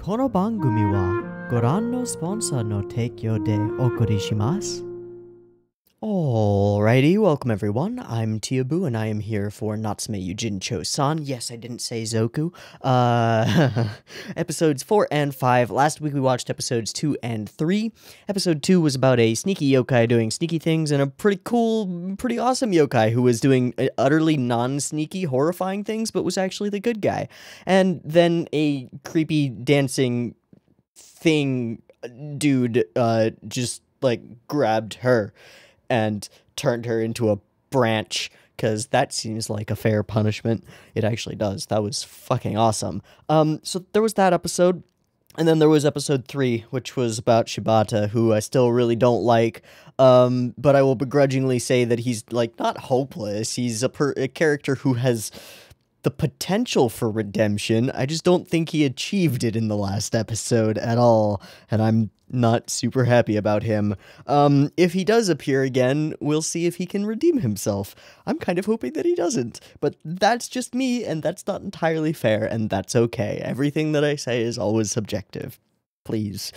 この番組はご覧のスポンサーの提供でお送りします。Alrighty, welcome everyone. I'm Teeaboo and I am here for Natsume Yuujinchou-san. Yes, I didn't say Zoku. Episodes 4 and 5. Last week we watched episodes 2 and 3. Episode 2 was about a sneaky yokai doing sneaky things and a pretty cool, pretty awesome yokai who was doing utterly non-sneaky, horrifying things, but was actually the good guy. And then a creepy dancing thing dude just like grabbed her and turned her into a branch, because that seems like a fair punishment. It actually does. That was fucking awesome. So there was that episode, and then there was episode 3, which was about Shibata, who I still really don't like, but I will begrudgingly say that he's, like, not hopeless. He's a character who has the potential for redemption. I just don't think he achieved it in the last episode at all, and I'm not super happy about him. If he does appear again, we'll see if he can redeem himself. I'm kind of hoping that he doesn't, but that's just me, and that's not entirely fair, and that's okay. Everything that I say is always subjective. Please.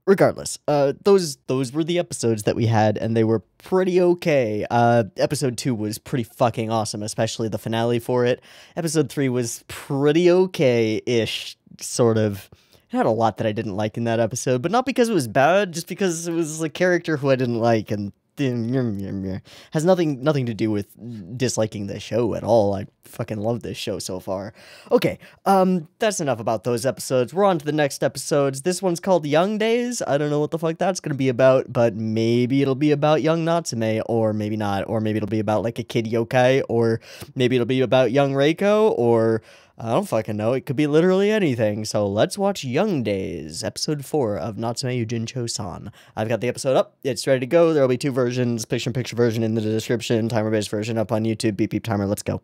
Regardless, those were the episodes that we had, and they were pretty okay. Episode 2 was pretty fucking awesome, especially the finale for it. Episode 3 was pretty okay-ish, sort of. It had a lot that I didn't like in that episode, but not because it was bad, just because it was a character who I didn't like, and has nothing to do with disliking the show at all. I fucking love this show so far. Okay, that's enough about those episodes. We're on to the next episodes. This one's called Young Days. I don't know what the fuck that's gonna be about, but maybe it'll be about young Natsume, or maybe not, or maybe it'll be about, like, a kid yokai, or maybe it'll be about young Reiko, or I don't fucking know. It could be literally anything. So let's watch Young Days, episode 4 of Natsume Yuujinchou-san. I've got the episode up. It's ready to go. There will be 2 versions, picture-in-picture version in the description, timer-based version up on YouTube. Beep, beep, timer. Let's go.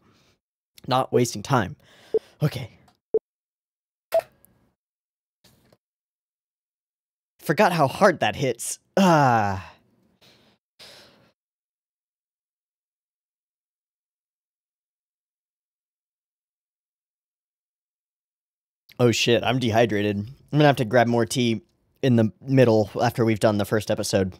Not wasting time. Okay. Forgot how hard that hits. Oh shit, I'm dehydrated. I'm gonna have to grab more tea in the middle after we've done the first episode.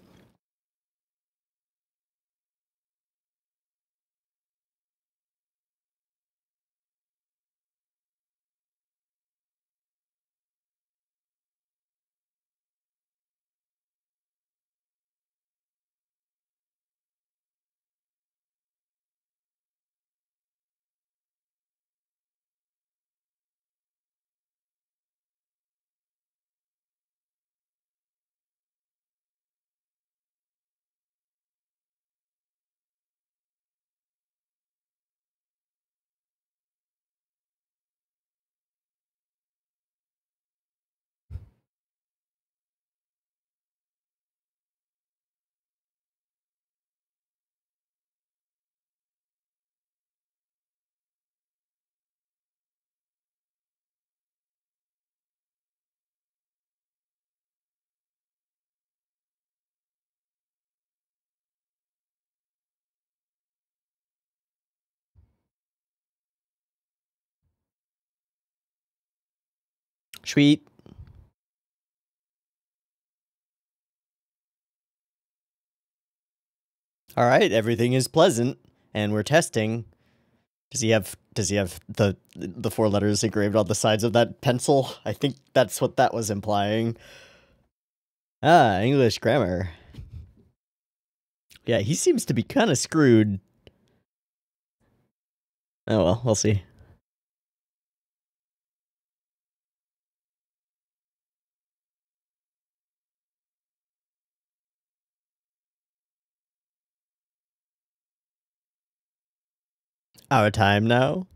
Sweet. All right, everything is pleasant, and we're testing. Does he have the 4 letters engraved on the sides of that pencil? I think that's what that was implying. Ah, English grammar. Yeah, he seems to be kind of screwed. Oh well, we'll see. Our time now?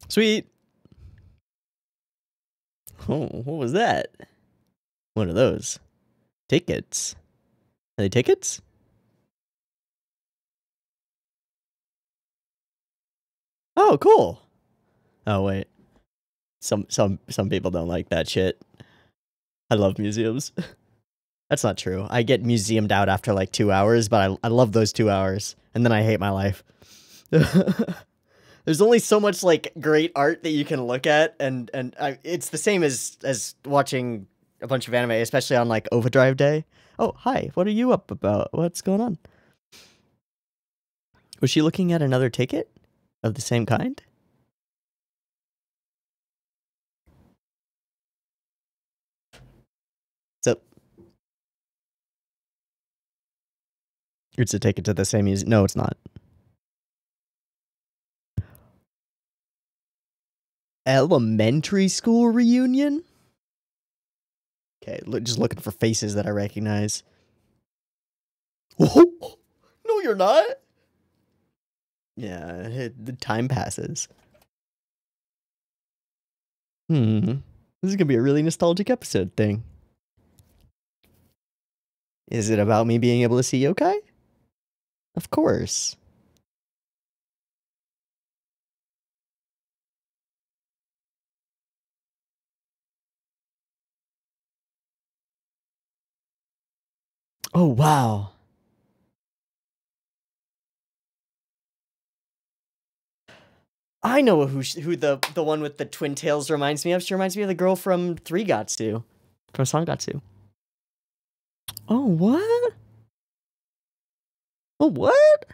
Sweet. Oh, what was that? What are those? Tickets. Are they tickets? Oh, cool. Oh, wait. Some people don't like that shit. I love museums. That's not true. I get museumed out after like 2 hours, but I love those 2 hours, and then I hate my life. There's only so much like great art that you can look at, and it's the same as watching a bunch of anime, especially on like OVAdrive day. Oh, hi. What are you up about? What's going on? Was she looking at another ticket of the same kind? So it's a ticket to the same museum. No, it's not. Elementary school reunion? Okay, just looking for faces that I recognize. Oh, no, you're not. Yeah, the time passes. This is gonna be a really nostalgic episode thing. Is it about me being able to see yokai? Of course. Oh, wow. I know who the one with the twin tails reminds me of. She reminds me of the girl from Sangatsu. From Sangatsu. Oh, what? Oh, what?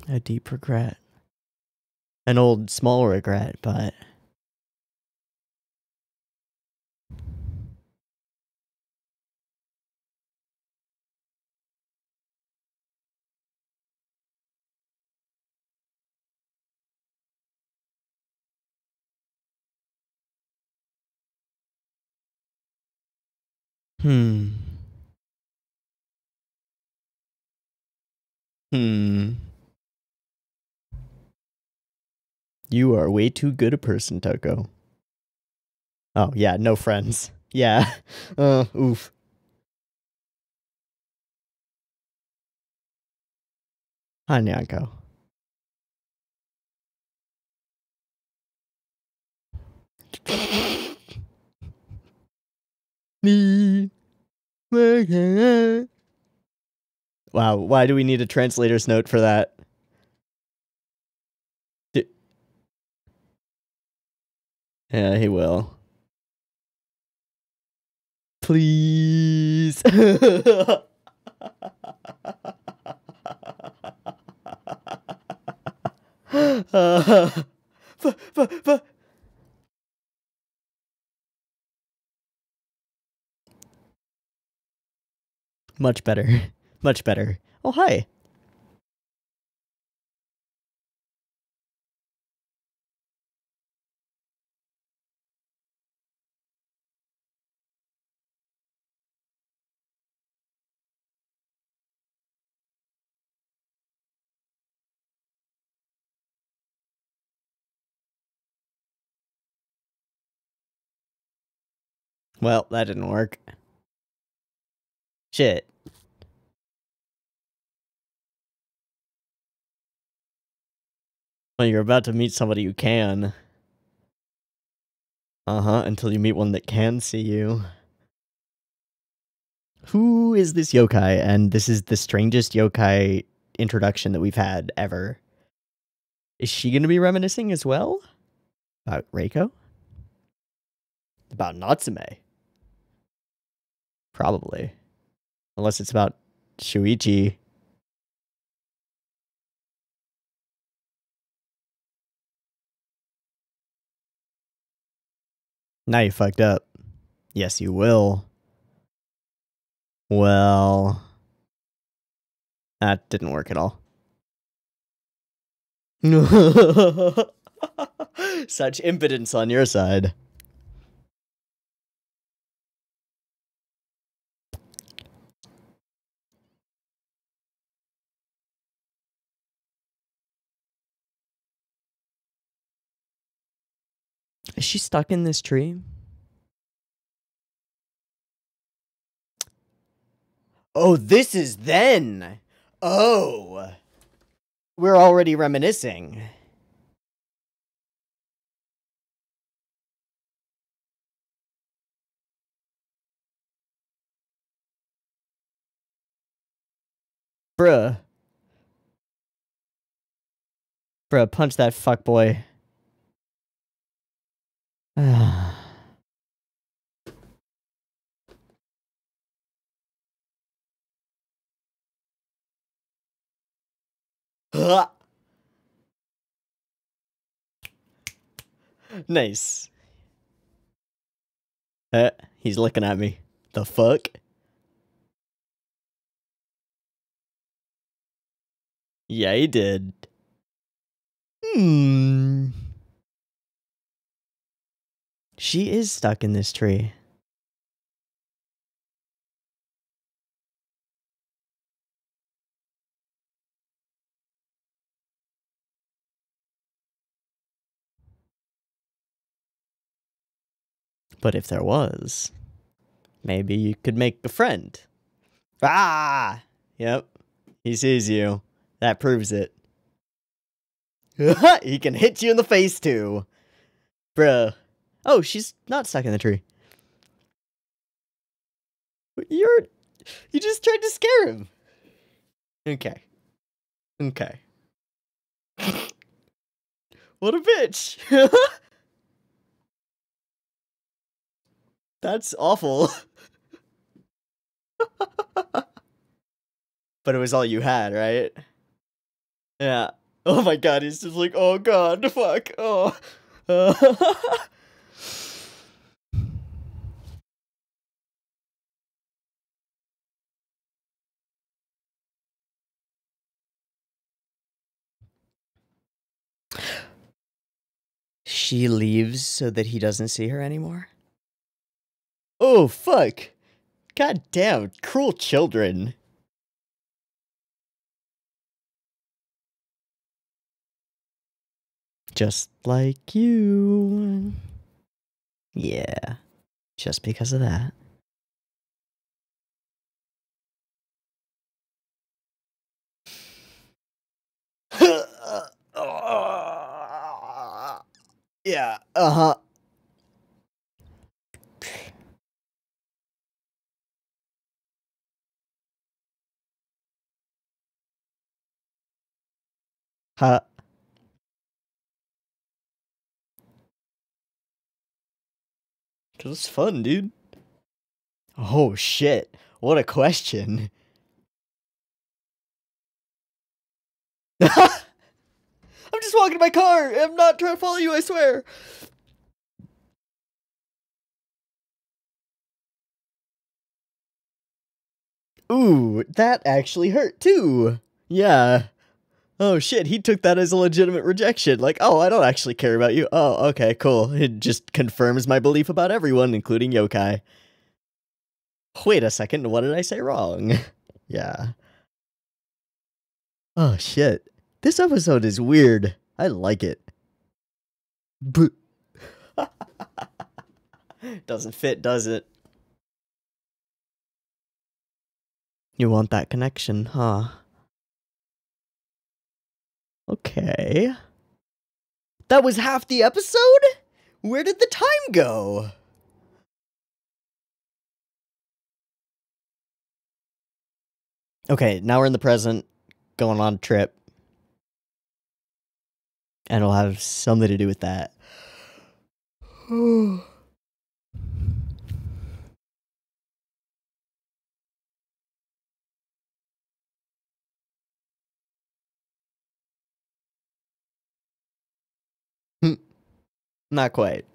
A deep regret. An old, small regret, but... You are way too good a person, Toko. Oh, yeah, no friends. Yeah. Oof. Hi, Nyanko. Wow, why do we need a translator's note for that? Yeah, he will. Please. Much better. Much better. Oh, hi. Well, that didn't work. Shit. Well, you're about to meet somebody who can. Until you meet one that can see you. Who is this yokai? And this is the strangest yokai introduction that we've had ever. Is she going to be reminiscing as well? About Reiko? About Natsume? Probably. Unless it's about Shuichi. Now you fucked up. Yes, you will. Well... that didn't work at all. Such impotence on your side. Is she stuck in this tree? Oh, this is then! Oh. We're already reminiscing. Bruh. Bruh, punch that fuckboy. Nice. He's looking at me. The fuck? Yeah, he did. She is stuck in this tree. But if there was, maybe you could make a friend. Ah! Yep. He sees you. That proves it. He can hit you in the face, too. Bruh. Oh, she's not stuck in the tree. You just tried to scare him. Okay. Okay. What a bitch. That's awful. But it was all you had, right? Yeah. Oh my god, he's just like, oh god, fuck, oh. She leaves so that he doesn't see her anymore? Oh, fuck. God damn, cruel children. Just like you. Yeah, just because of that. Yeah, uh-huh. Huh. Cause it's fun, dude. Oh shit, what a question. I'm just walking to my car. I'm not trying to follow you, I swear. Ooh, that actually hurt too. Yeah. Oh shit, he took that as a legitimate rejection. Like, oh, I don't actually care about you. Oh, okay, cool. It just confirms my belief about everyone, including yokai. Wait a second, what did I say wrong? Yeah. Oh shit. This episode is weird. I like it. Doesn't fit, does it? You want that connection, huh? Okay. That was half the episode? Where did the time go? Okay, now we're in the present, going on a trip. And it'll have something to do with that. Not quite.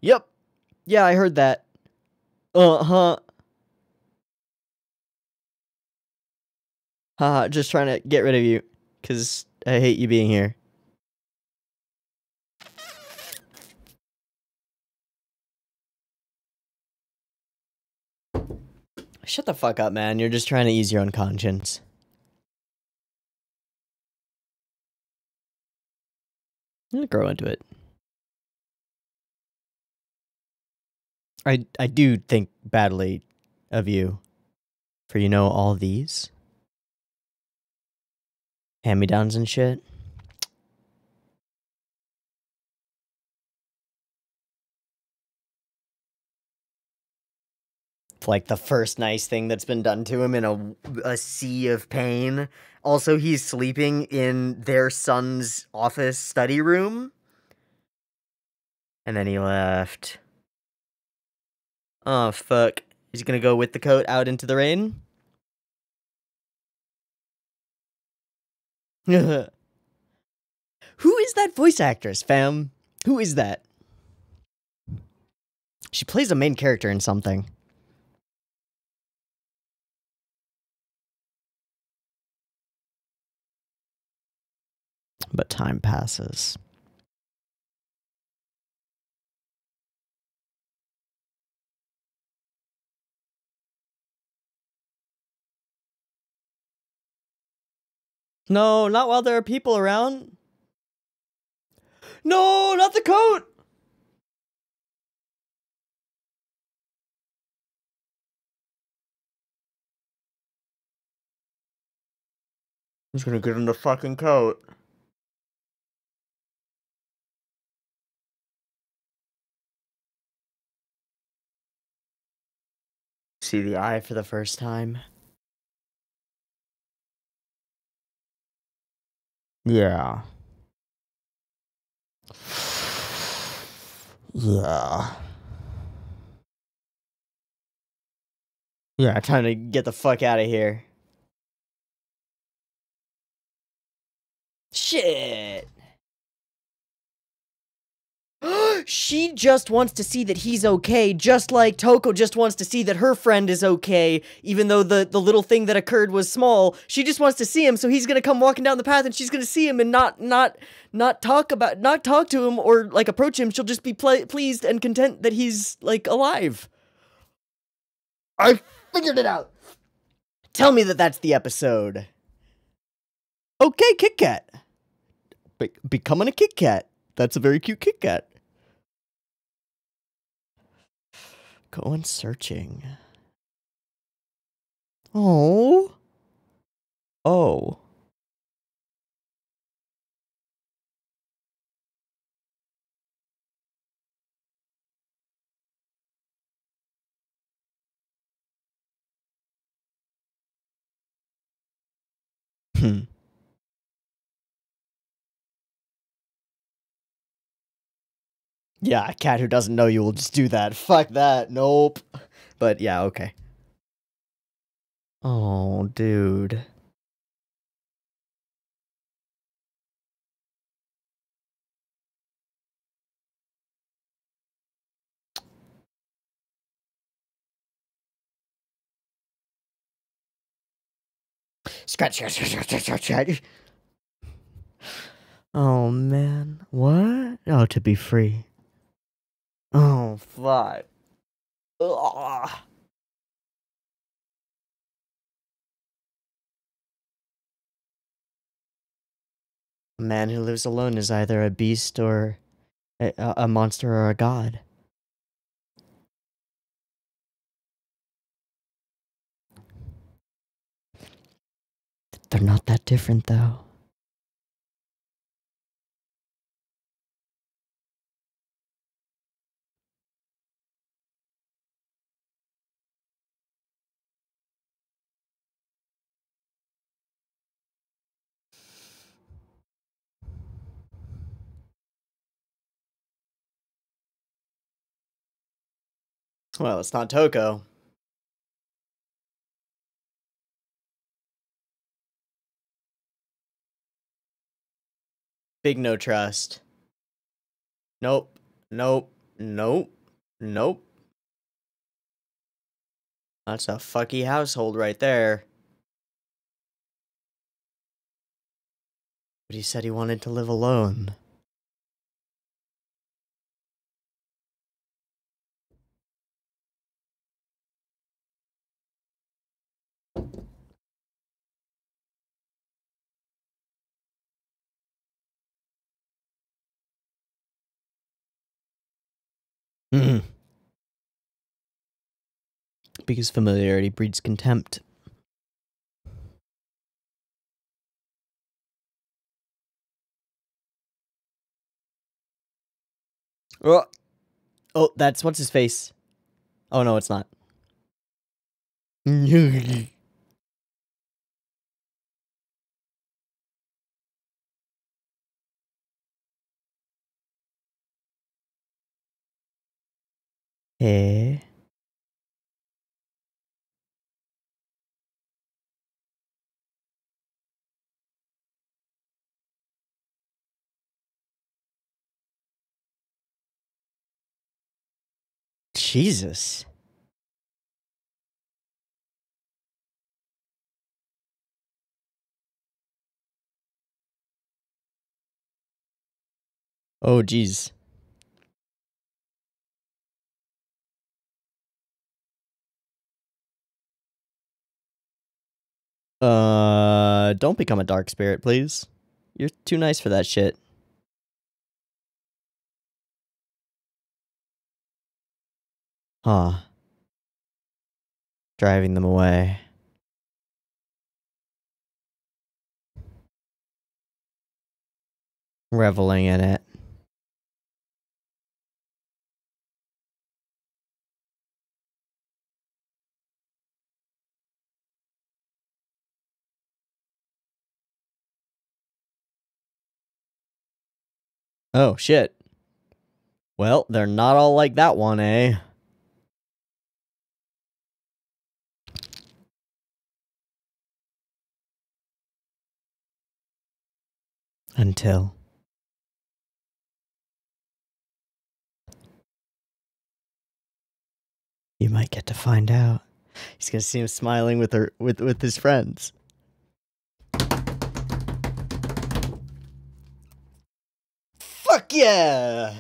Yep. Yeah, I heard that. Uh-huh. Haha, just trying to get rid of you. because I hate you being here. Shut the fuck up, man. You're just trying to ease your own conscience. I'm gonna grow into it. I do think badly of you for, you know, all these hand-me-downs and shit. It's like the first nice thing that's been done to him in a sea of pain. Also, he's sleeping in their son's office study room. And then he left. Oh, fuck. He's gonna go with the coat out into the rain? Who is that voice actress, fam? Who is that? She plays a main character in something. But time passes. No, not while there are people around. No, not the coat! He's gonna get in the fucking coat. See the eye for the first time. Yeah. Yeah. Yeah, time to get the fuck out of here. Shit. She just wants to see that he's okay, just like Toko just wants to see that her friend is okay, even though the little thing that occurred was small. She just wants to see him, so he's gonna come walking down the path and she's gonna see him and not talk to him or like approach him. She'll just be pleased and content that he's like alive. I figured it out. Tell me that that's the episode. Okay, Kit Kat. Becoming a Kit Kat. That's a very cute Kit Kat. Going searching. Oh. Oh. Hmm. Yeah, a cat who doesn't know you will just do that. Fuck that. Nope. But yeah, okay. Oh, dude. Scratch, scratch, scratch, scratch, scratch, scratch. Oh, man. What? Oh, to be free. Oh, fuck. Ugh. A man who lives alone is either a beast or a monster or a god. They're not that different, though. Well, it's not Toko. Big no trust. Nope. Nope. Nope. Nope. That's a fucky household right there. But he said he wanted to live alone. Because familiarity breeds contempt. Oh, that's what's his face. Oh no, it's not. Eh? Jesus. Oh, jeez. Don't become a dark spirit, please. You're too nice for that shit. Huh. Driving them away. Reveling in it. Oh, shit. Well, they're not all like that one, eh? Until... you might get to find out. He's gonna see him smiling with his friends. Fuck yeah!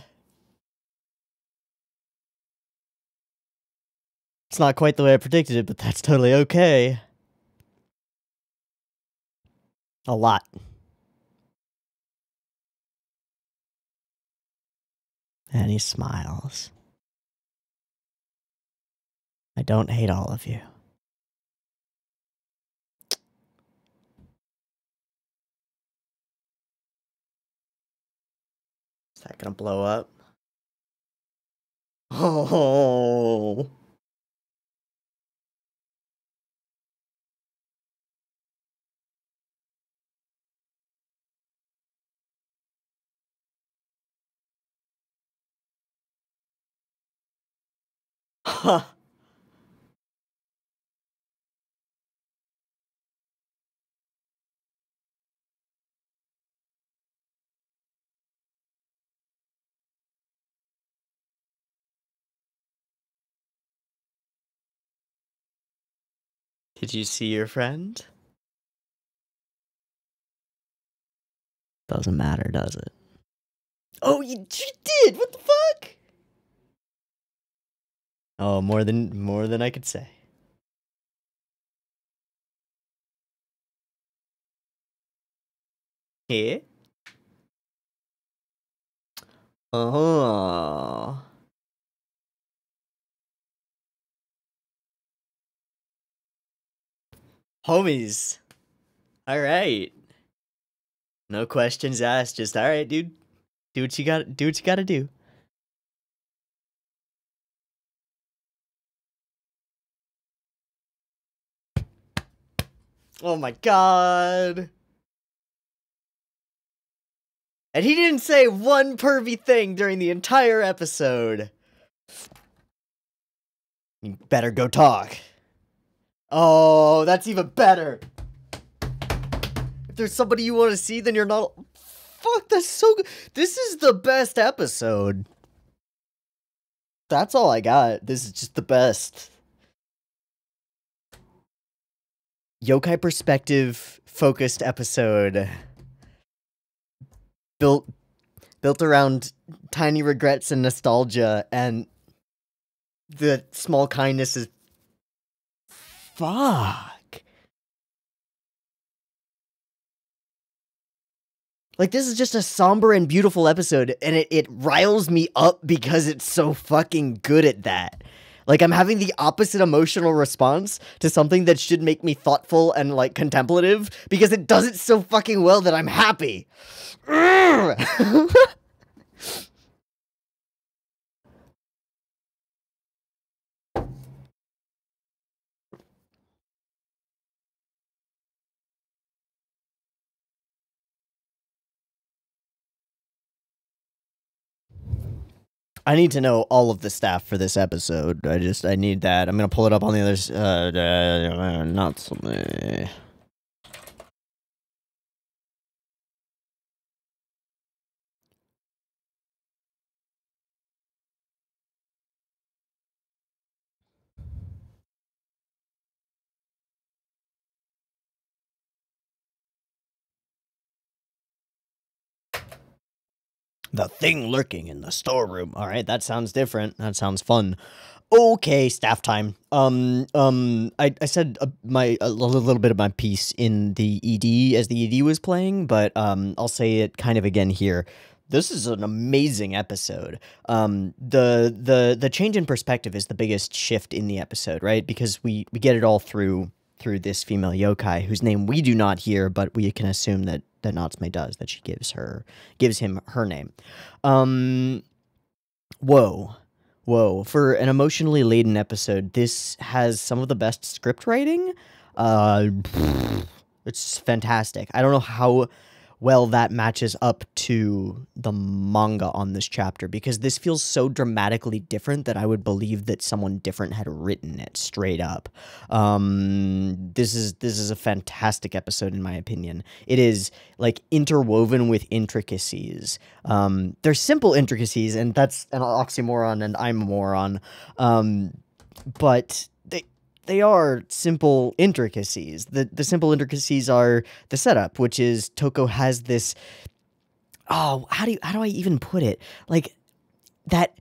It's not quite the way I predicted it, but that's totally okay. A lot. And he smiles. I don't hate all of you. Is that gonna blow up? Oh. Huh. Did you see your friend? Doesn't matter, does it? Oh, you did! What the fuck? Oh, more than I could say. Yeah? Oh. Homies. Alright. No questions asked, just alright, dude. Do what you gotta do. Oh my god. And he didn't say one pervy thing during the entire episode. You better go talk. Oh, that's even better. If there's somebody you want to see, then you're not... Fuck, that's so good. This is the best episode. That's all I got. This is just the best. Yokai perspective focused episode. built around tiny regrets and nostalgia, and the small kindness is fuck. Like, this is just a somber and beautiful episode, and it riles me up because it's so fucking good at that. Like, I'm having the opposite emotional response to something that should make me thoughtful and, like, contemplative, because it does it so fucking well that I'm happy. I need to know all of the staff for this episode. I need that. I'm gonna pull it up on the others. Natsume. The thing lurking in the storeroom. All right, that sounds different. That sounds fun. Okay, staff time. I said a little bit of my piece in the ED as the ED was playing, but I'll say it kind of again here. This is an amazing episode. The change in perspective is the biggest shift in the episode, right? Because we get it all through this female yokai whose name we do not hear, but we can assume that Natsume does, that she gives him her name. Whoa. For an emotionally laden episode, this has some of the best script writing. It's fantastic. I don't know how well that matches up to the manga on this chapter, because this feels so dramatically different that I would believe that someone different had written it straight up. This is a fantastic episode in my opinion. It is like interwoven with intricacies. They're simple intricacies, and that's an oxymoron, and I'm a moron. But they are simple intricacies. The simple intricacies are the setup, which is Toko has this, how do I even put it? Like that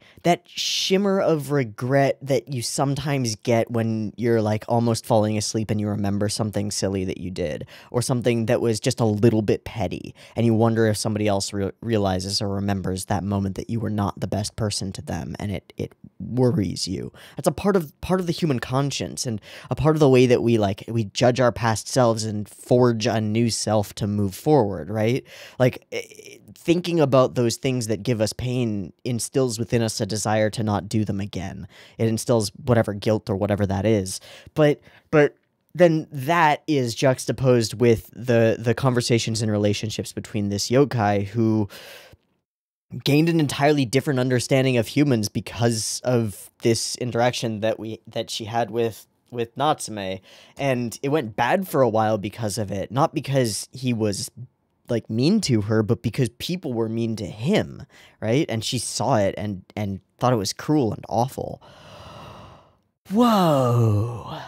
shimmer of regret that you sometimes get when you're like almost falling asleep and you remember something silly that you did, or something that was just a little bit petty, and you wonder if somebody else realizes or remembers that moment that you were not the best person to them, and it worries you. That's a part of the human conscience, and a part of the way that we judge our past selves and forge a new self to move forward, right? Like, thinking about those things that give us pain instills within us a desire to not do them again. It instills whatever guilt or whatever that is. But then that is juxtaposed with the conversations and relationships between this yokai who gained an entirely different understanding of humans because of this interaction that she had with Natsume, and it went bad for a while because of it. Not because he was like mean to her, but because people were mean to him, right? And she saw it and thought it was cruel and awful. Whoa.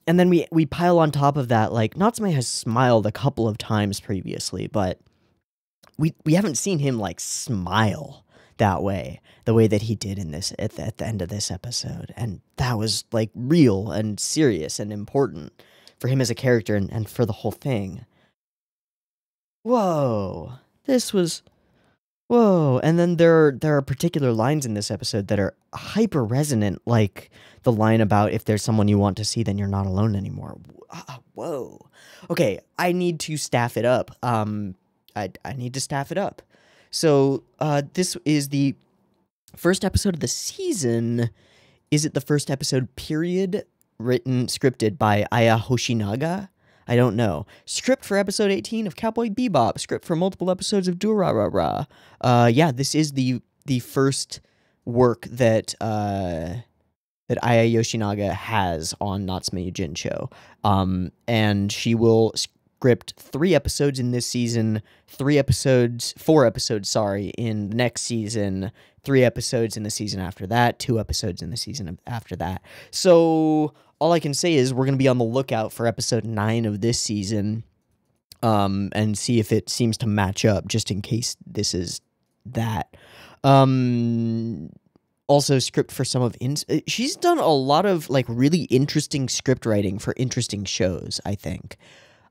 And then we pile on top of that, like, Natsume has smiled a couple of times previously, but we haven't seen him like smile that way, the way that he did in this at the end of this episode. And that was like real and serious and important for him as a character and for the whole thing. Whoa. And then there are particular lines in this episode that are hyper resonant, like the line about if there's someone you want to see, then you're not alone anymore. Whoa. Okay, I need to staff it up. I need to staff it up. So, this is the first episode of the season. Is it the first episode, period, scripted by Aya Hoshinaga? I don't know. Script for episode 18 of Cowboy Bebop. Script for multiple episodes of Durarara. Yeah, this is the first work that Aya Yoshinaga has on Natsume Yuujinchou. And she will script 3 episodes in this season, 4 episodes, in the next season, 3 episodes in the season after that, 2 episodes in the season after that. So all I can say is we're going to be on the lookout for episode 9 of this season, and see if it seems to match up, just in case this is that. Also, script for some of she's done a lot of like really interesting script writing for interesting shows, I think.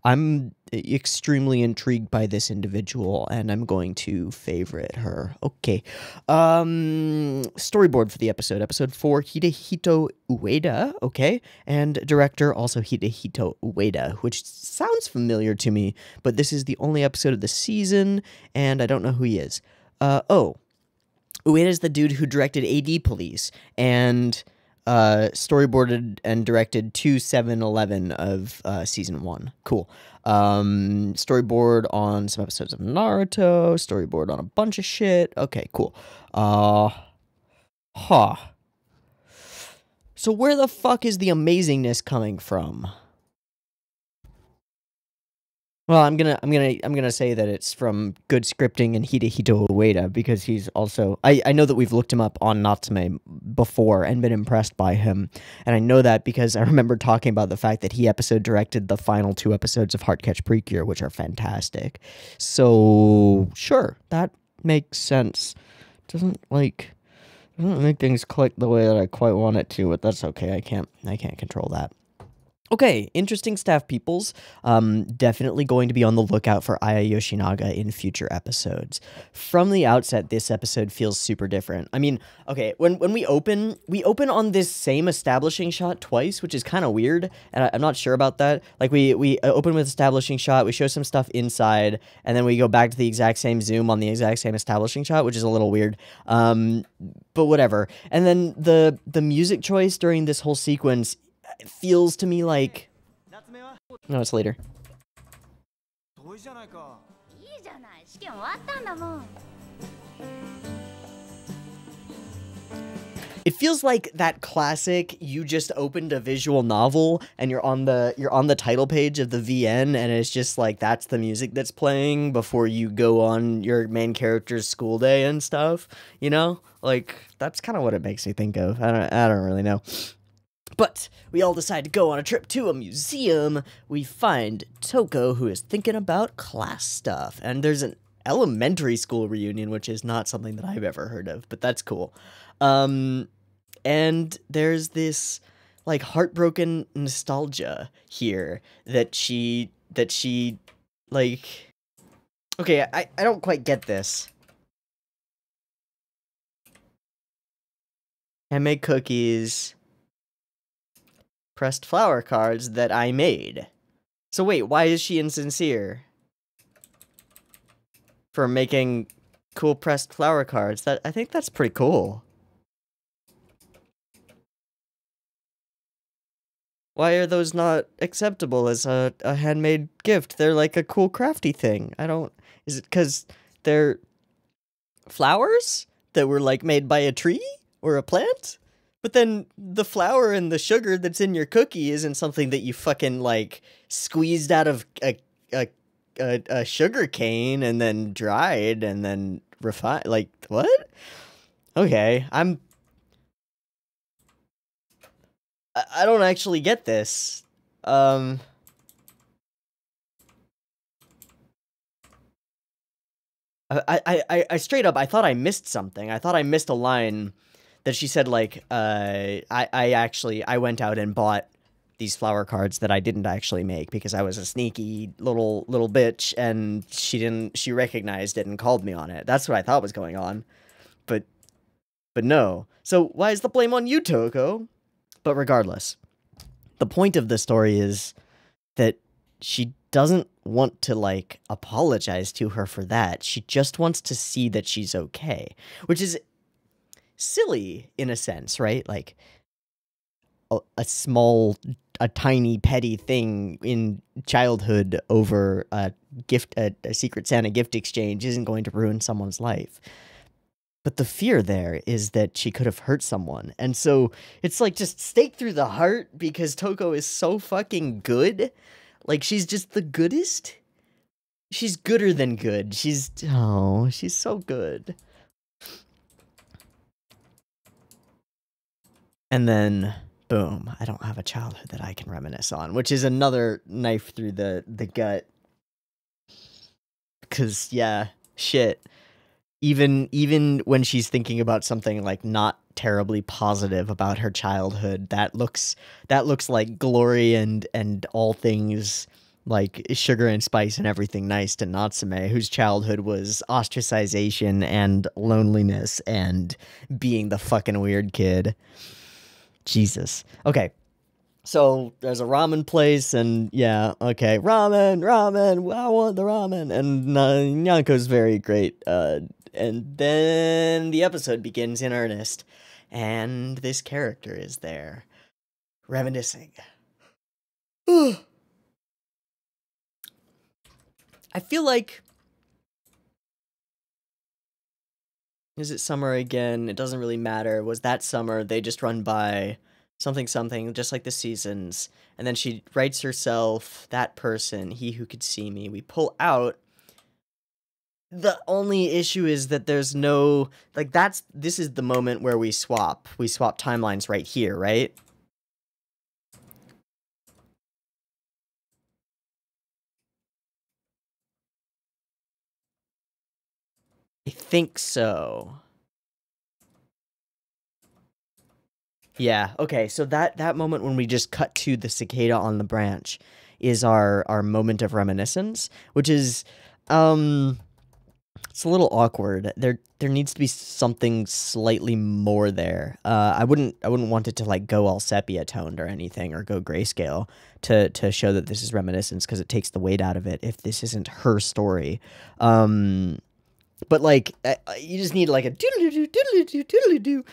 I'm extremely intrigued by this individual, and I'm going to favorite her. Okay. Storyboard for the episode. Episode 4, Hidehito Ueda, okay? And director also Hidehito Ueda, which sounds familiar to me, but this is the only episode of the season, and I don't know who he is. Ueda is the dude who directed AD Police, and storyboarded and directed 2-7-11 of season 1. Cool. Storyboard on some episodes of Naruto, storyboard on a bunch of shit. Okay, cool. So where the fuck is the amazingness coming from? Well, I'm gonna say that it's from good scripting and Hidehito Ueda, because he's also I know that we've looked him up on Natsume before and been impressed by him, and I know that because I remember talking about the fact that he episode directed the final 2 episodes of Heartcatch Precure, which are fantastic. So sure, that makes sense. Doesn't make things click the way that I quite want it to, but that's okay. I can't control that. Okay, interesting staff peoples. Definitely going to be on the lookout for Aya Yoshinaga in future episodes. From the outset, this episode feels super different. I mean, okay, when we open on this same establishing shot twice, which is kind of weird, and I'm not sure about that. Like, we open with establishing shot, we show some stuff inside, and then we go back to the exact same zoom on the exact same establishing shot, which is a little weird. But whatever. And then the music choice during this whole sequence, it feels to me like... No, it's later. It feels like that classic, you just opened a visual novel and you're on the title page of the VN, and it's just like that's the music that's playing before you go on your main character's school day and stuff, you know? Like, that's kind of what it makes me think of. I don't really know. But we all decide to go on a trip to a museum. We find Toko, who is thinking about class stuff. And there's an elementary school reunion, which is not something that I've ever heard of, but that's cool. And there's this, like, heartbroken nostalgia here that she, like... Okay, I don't quite get this. Handmade cookies... pressed flower cards that I made. So wait, why is she insincere? For making cool pressed flower cards? I think that's pretty cool. Why are those not acceptable as a handmade gift? They're like a cool crafty thing. Is it because they're flowers that were like made by a tree or a plant? But then the flour and the sugar that's in your cookie isn't something that you fucking, like, squeezed out of a sugar cane and then dried and then refined. Like, what? Okay, I don't actually get this. I straight up, I thought I missed something. I thought I missed a line that she said, like, I went out and bought these flower cards that I didn't actually make because I was a sneaky little bitch, and she recognized it and called me on it. That's what I thought was going on. But no. So why is the blame on you, Toko? But regardless, the point of the story is that she doesn't want to, like, apologize to her for that. She just wants to see that she's okay, which is silly in a sense, right? Like, a tiny petty thing in childhood over a Secret Santa gift exchange isn't going to ruin someone's life. But the fear there is that she could have hurt someone. And so it's like just stake through the heart because Toko is so fucking good. Like, she's just the goodest. She's gooder than good. She's so good. And then Boom. I don't have a childhood that I can reminisce on, which is another knife through the gut. Because, yeah, shit. Even when she's thinking about something like not terribly positive about her childhood, that looks like glory and all things like sugar and spice and everything nice to Natsume, whose childhood was ostracization and loneliness and being the fucking weird kid. Jesus. Okay. So there's a ramen place, and yeah, okay, ramen, I want the ramen, and Nyanko's very great, and then the episode begins in earnest, and this character is there, reminiscing. I feel like, is it summer again? It doesn't really matter. Was that summer? They just run by something, just like the seasons. And then she writes herself, that person, he who could see me. We pull out. The only issue is that there's no, like, this is the moment where we swap. We swap timelines right here, right? I think so. Yeah, okay, so that moment when we just cut to the cicada on the branch is our moment of reminiscence, which is, it's a little awkward. There needs to be something slightly more there. I wouldn't want it to like go all sepia toned or anything, or go grayscale to show that this is reminiscence, because it takes the weight out of it if this isn't her story. But like, you just need like a doodle-doo, doodle-doo, doodle-doo.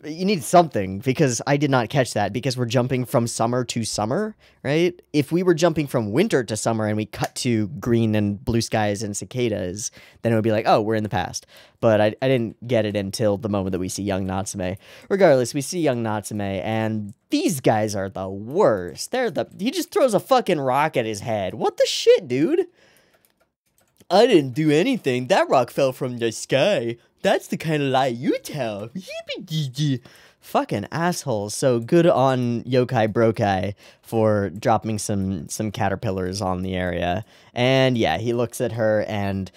You need something, because I did not catch that, because we're jumping from summer to summer, right? If we were jumping from winter to summer and we cut to green and blue skies and cicadas, then it would be like, oh, we're in the past. But I didn't get it until the moment that we see young Natsume. Regardless, we see young Natsume, and these guys are the worst. He just throws a fucking rock at his head. What the shit, dude? I didn't do anything. That rock fell from the sky. That's the kind of lie you tell. Fucking assholes. So good on Yokai Brokai for dropping some caterpillars on the area. And yeah, he looks at her, and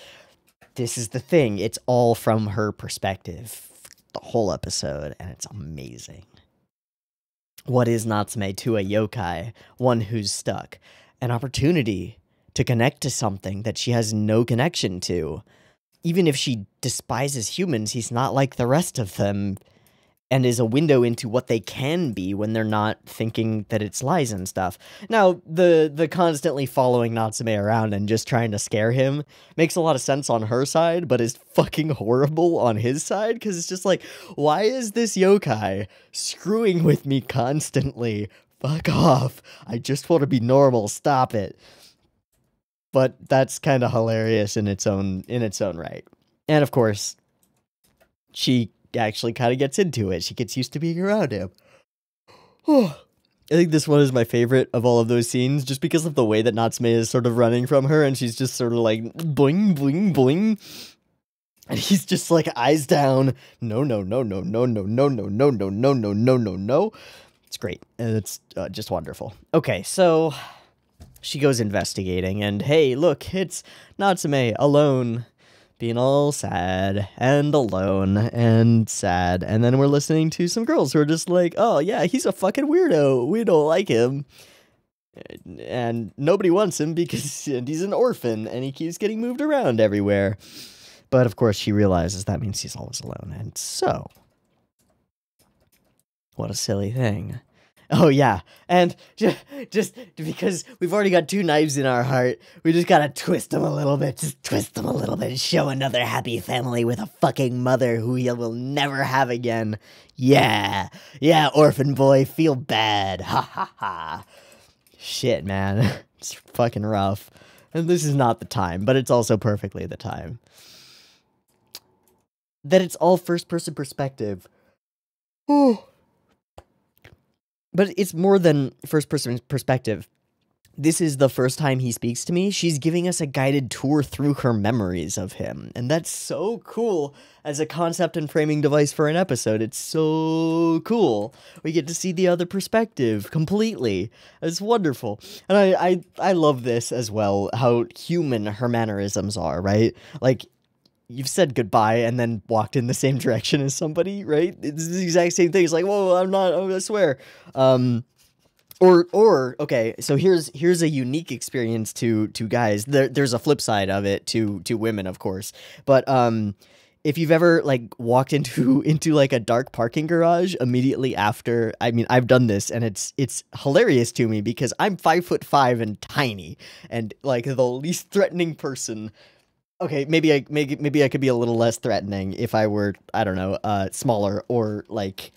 this is the thing. It's all from her perspective. The whole episode, and it's amazing. What is Natsume to a yokai? One who's stuck. An opportunity to connect to something that she has no connection to. Even if she despises humans, he's not like the rest of them, and is a window into what they can be when they're not thinking that it's lies and stuff. Now, the constantly following Natsume around and just trying to scare him makes a lot of sense on her side, but is fucking horrible on his side, because it's just like, why is this yokai screwing with me constantly? Fuck off. I just want to be normal. Stop it. But that's kind of hilarious in its own right. And of course, she actually kind of gets into it. She gets used to being around him. I think this one is my favorite of all of those scenes, just because of the way that Natsume is sort of running from her, and she's just sort of like, boing, boing, boing. And he's just like, eyes down. No, no, no, no, no, no, no, no, no, no, no, no, no, no, no. It's great. And it's just wonderful. Okay, so she goes investigating, and hey, look, it's Natsume alone, being all sad and alone and sad. And then we're listening to some girls who are just like, oh yeah, he's a fucking weirdo. We don't like him. And nobody wants him because he's an orphan and he keeps getting moved around everywhere. But of course she realizes that means he's always alone. And so, what a silly thing. Oh, yeah, and just because we've already got two knives in our heart, we just gotta twist them a little bit, just twist them a little bit, show another happy family with a fucking mother who he will never have again. Yeah, orphan boy, feel bad, ha ha ha. Shit, man, it's fucking rough. And this is not the time, but it's also perfectly the time. That it's all first-person perspective. Oh. But it's more than first-person perspective. this is the first time he speaks to me, she's giving us a guided tour through her memories of him. And that's so cool as a concept and framing device for an episode. It's so cool. We get to see the other perspective completely. It's wonderful. And I love this as well, how human her mannerisms are, right? Like, you've said goodbye and then walked in the same direction as somebody, right? It's the exact same thing. It's like, whoa, I'm not, I swear. Or okay, so here's a unique experience to guys. There's a flip side of it to women, of course. But if you've ever like walked into like a dark parking garage immediately after, I mean, I've done this and it's hilarious to me because I'm 5'5" and tiny and like the least threatening person. Okay, maybe I could be a little less threatening if I were, I don't know, smaller or like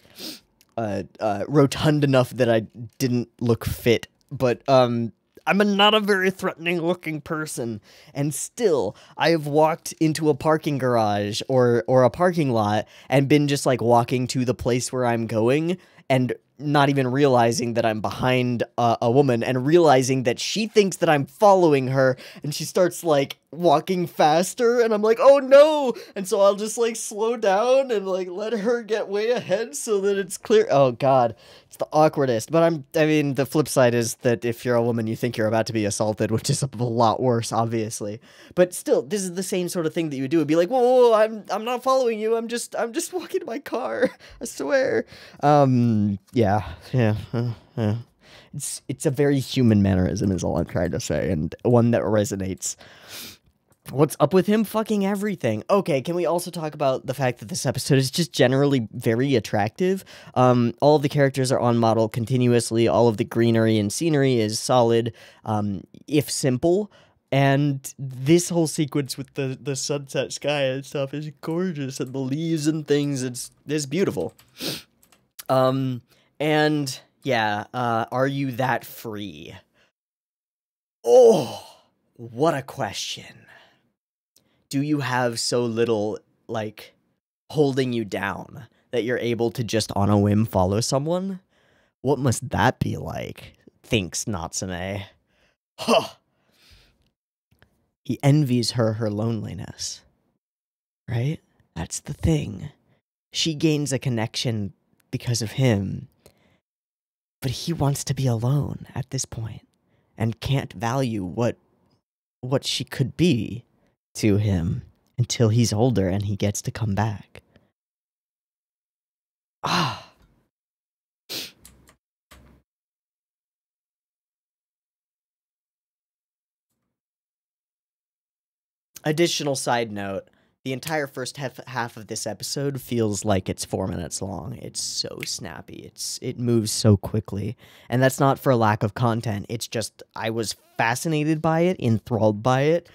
rotund enough that I didn't look fit, but I'm not a very threatening looking person, and still I have walked into a parking garage or a parking lot and been just like walking to the place where I'm going and not even realizing that I'm behind a woman and realizing that she thinks that I'm following her, and she starts like walking faster and I'm like, oh no, and so I'll just like slow down and like let her get way ahead so that it's clear. Oh god, it's the awkwardest. But I mean the flip side is that if you're a woman you think you're about to be assaulted, which is a lot worse, obviously. But still, this is the same sort of thing that you would do. It'd be like, whoa, I'm not following you, I'm just walking to my car, I swear. Yeah. It's a very human mannerism is all I'm trying to say, and one that resonates. What's up with him fucking everything? Okay, can we also talk about the fact that this episode is just generally very attractive? All of the characters are on model continuously, all of the greenery and scenery is solid, if simple, and this whole sequence with the sunset sky and stuff is gorgeous, and the leaves and things, it's beautiful. And yeah, are you that free? Oh, what a question. Do you have so little, like, holding you down that you're able to just on a whim follow someone? What must that be like? Thinks Natsume. Huh. He envies her loneliness. Right? That's the thing. She gains a connection because of him. But he wants to be alone at this point and can't value what she could be to him until he's older and he gets to come back. Ah. Additional side note, the entire first half of this episode feels like it's 4 minutes long. It's so snappy. It moves so quickly. And that's not for a lack of content. It's just I was fascinated by it, enthralled by it,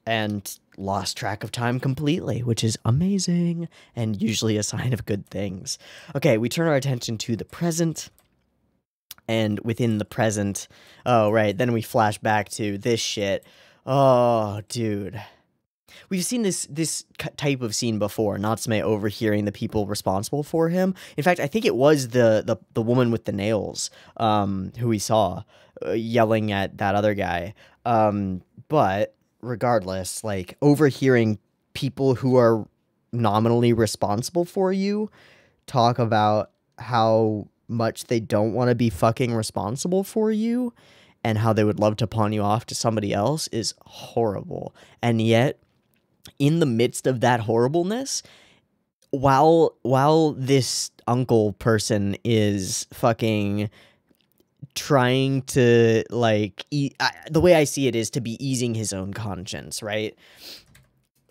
and lost track of time completely, which is amazing and usually a sign of good things. Okay, we turn our attention to the present. And within the present, oh, right, then we flash back to this shit. Oh, dude. We've seen this type of scene before, Natsume overhearing the people responsible for him. In fact, I think it was the woman with the nails who we saw yelling at that other guy. But regardless, like, overhearing people who are nominally responsible for you talk about how much they don't want to be fucking responsible for you and how they would love to pawn you off to somebody else is horrible. And yet, in the midst of that horribleness, while this uncle person is fucking trying to, like, the way I see it is to be easing his own conscience, right?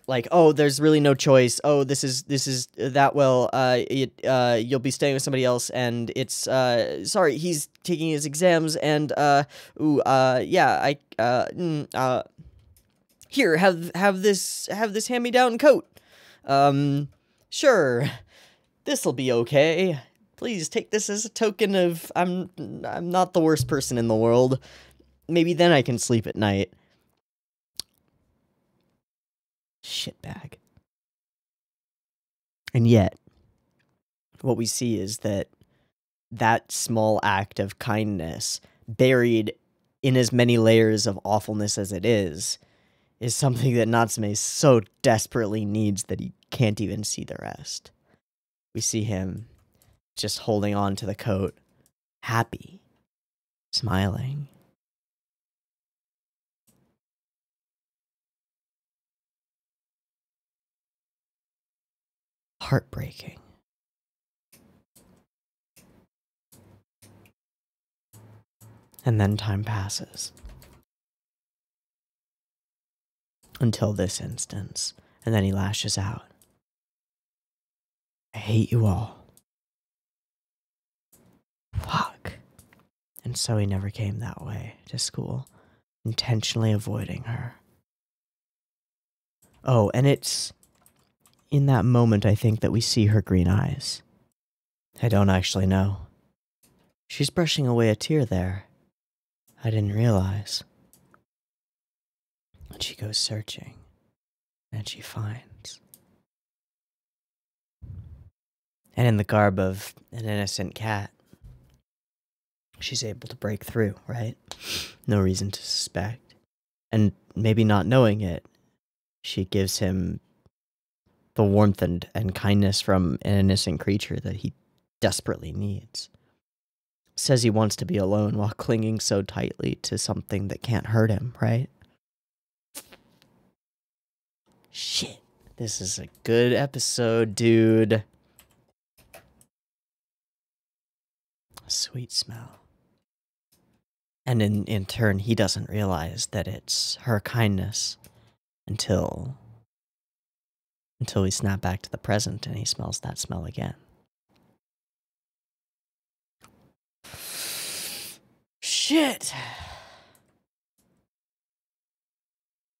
Like, oh, there's really no choice. Oh, this is that, well, you'll be staying with somebody else, and it's sorry, he's taking his exams, and yeah, here, have this hand-me-down coat. Sure, this'll be okay. Please take this as a token of I'm not the worst person in the world. Maybe then I can sleep at night. Shitbag. And yet, what we see is that small act of kindness buried in as many layers of awfulness as it is something that Natsume so desperately needs that he can't even see the rest. We see him just holding on to the coat, happy, smiling. Heartbreaking. And then time passes. Until this instance. And then he lashes out. I hate you all. Fuck. And so he never came that way to school, intentionally avoiding her. Oh, and it's in that moment, I think, that we see her green eyes. I don't actually know. She's brushing away a tear there. I didn't realize. And she goes searching, and she finds. And in the garb of an innocent cat, she's able to break through, right? No reason to suspect. And maybe not knowing it, she gives him the warmth and kindness from an innocent creature that he desperately needs. Says he wants to be alone while clinging so tightly to something that can't hurt him, right? Shit. This is a good episode, dude. Sweet smell. And in turn, he doesn't realize that it's her kindness until we snap back to the present and he smells that smell again. Shit!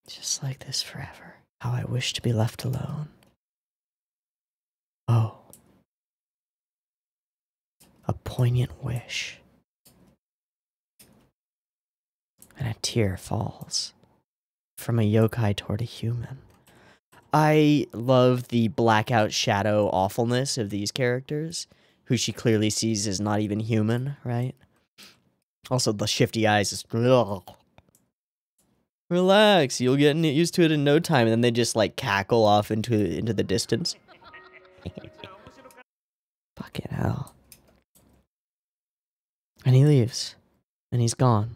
Just like this forever. How I wish to be left alone. Oh. A poignant wish. And a tear falls from a yokai toward a human. I love the blackout shadow awfulness of these characters, who she clearly sees as not even human, right? Also, the shifty eyes is... Ugh. Relax, you'll get used to it in no time, and then they just, like, cackle off into the distance. Fucking hell. And he leaves. And he's gone.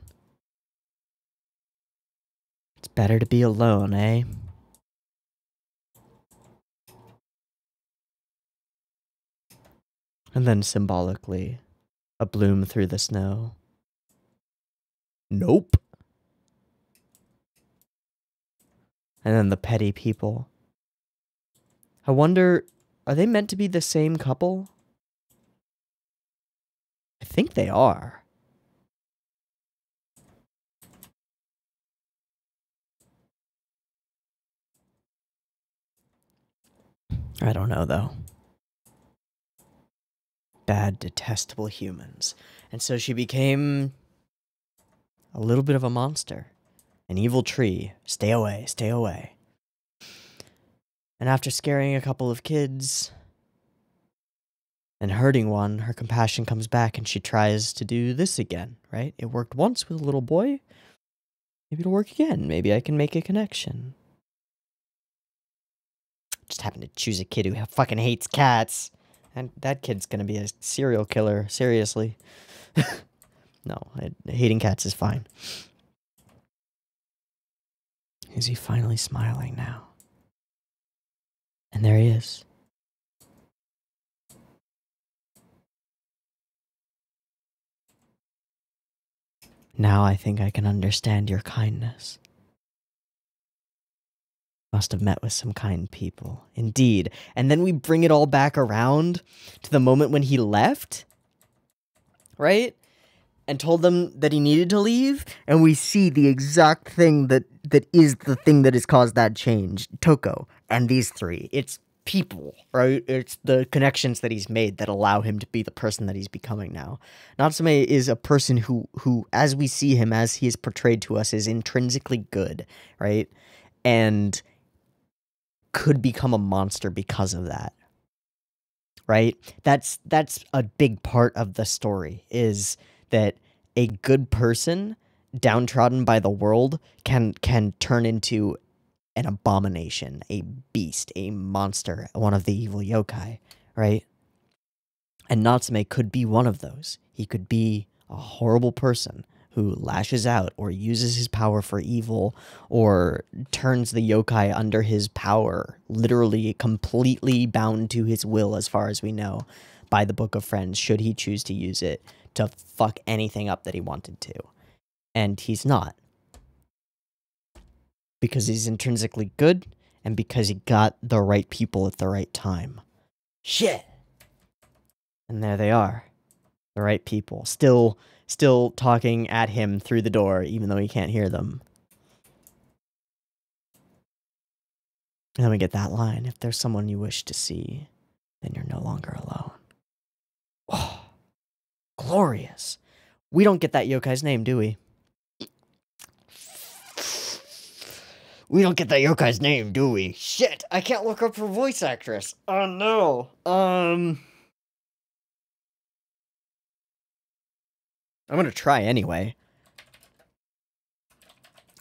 It's better to be alone, eh? And then symbolically, a bloom through the snow. Nope. And then the petty people. I wonder, are they meant to be the same couple? I think they are. I don't know, though. Bad, detestable humans. And so she became a little bit of a monster. An evil tree. Stay away, stay away. And after scaring a couple of kids and hurting one, her compassion comes back and she tries to do this again, right? It worked once with a little boy. Maybe it'll work again. Maybe I can make a connection. Just happened to choose a kid who fucking hates cats. And that kid's gonna be a serial killer, seriously. No, hating cats is fine. Is he finally smiling now? And there he is. Now I think I can understand your kindness. Must have met with some kind people. Indeed. And then we bring it all back around to the moment when he left. Right? And told them that he needed to leave. And we see the exact thing that is the thing that has caused that change. Toko and these three. It's people, right? It's the connections that he's made that allow him to be the person that he's becoming now. Natsume is a person who, as we see him, as he is portrayed to us, is intrinsically good, right? And could become a monster because of that, right? That's a big part of the story, is that a good person downtrodden by the world can turn into an abomination, a beast, a monster, one of the evil yokai, right? And Natsume could be one of those. He could be a horrible person who lashes out or uses his power for evil or turns the yokai under his power, literally completely bound to his will as far as we know by the Book of Friends, should he choose to use it to fuck anything up that he wanted to. And he's not. Because he's intrinsically good and because he got the right people at the right time. Shit! And there they are. The right people. Still talking at him through the door, even though he can't hear them. And then we get that line. If there's someone you wish to see, then you're no longer alone. Oh, glorious. We don't get that yokai's name, do we? We don't get that yokai's name, do we? Shit, I can't look up her voice actress. Oh no. I'm gonna try anyway.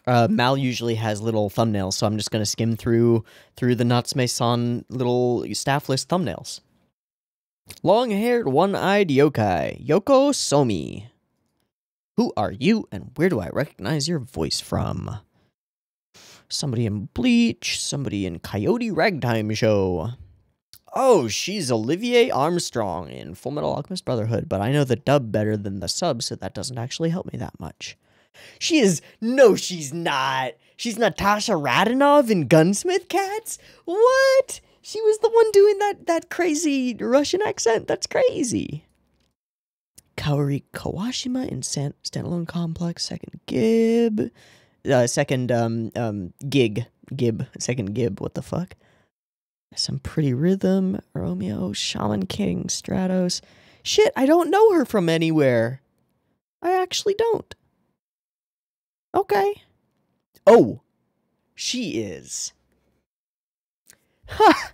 Mal usually has little thumbnails, so I'm just gonna skim through the Natsume-san little staff list thumbnails. Long-haired, one-eyed yokai, Yoko Somi. Who are you, and where do I recognize your voice from? Somebody in Bleach, somebody in Coyote Ragtime Show. Oh, she's Olivier Armstrong in Full Metal Alchemist Brotherhood, but I know the dub better than the sub, so that doesn't actually help me that much. She is... No, she's not. She's Natasha Radinov in Gunsmith Cats? What? She was the one doing that crazy Russian accent. That's crazy. Kaori Kawashima in Standalone Complex, second Gib. Second Gib, what the fuck? Some Pretty Rhythm, Romeo, Shaman King, Stratos. Shit, I don't know her from anywhere. I actually don't. Okay. Oh, she is. Ha!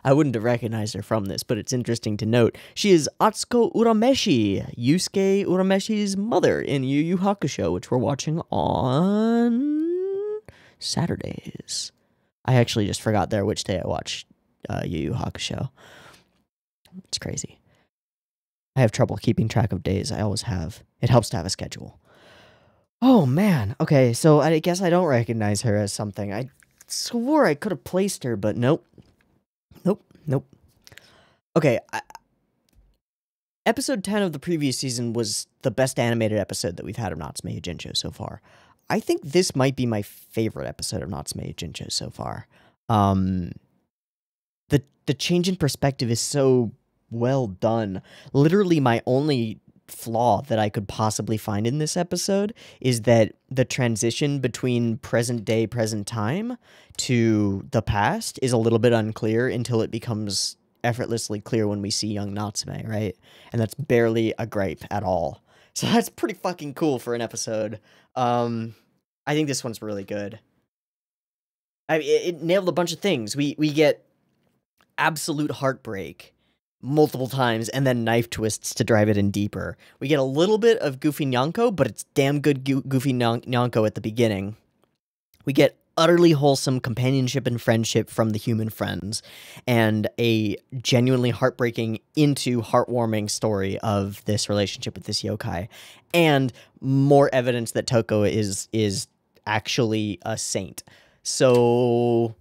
I wouldn't have recognized her from this, but it's interesting to note. She is Atsuko Urameshi, Yusuke Urameshi's mother in Yu Hakusho, which we're watching on Saturdays. I actually just forgot there which day I watched Yu Hakusho. It's crazy. I have trouble keeping track of days. I always have. It helps to have a schedule. Oh, man. Okay, so I guess I don't recognize her as something. I swore I could have placed her, but nope. Nope. Okay, episode 10 of the previous season was the best animated episode that we've had of Natsume Yuujinchou so far. I think this might be my favorite episode of Natsume Yuujinchou so far. The change in perspective is so well done. Literally, my only flaw that I could possibly find in this episode is that the transition between present day, present time to the past is a little bit unclear until it becomes effortlessly clear when we see young Natsume, right? And that's barely a gripe at all. So that's pretty fucking cool for an episode. I think this one's really good. It nailed a bunch of things. We get absolute heartbreak multiple times, and then knife twists to drive it in deeper. We get a little bit of Goofy Nyanko, but it's damn good Goofy Nyanko at the beginning. We get utterly wholesome companionship and friendship from the human friends, and a genuinely heartbreaking into heartwarming story of this relationship with this yokai, and more evidence that Toko is actually a saint. So...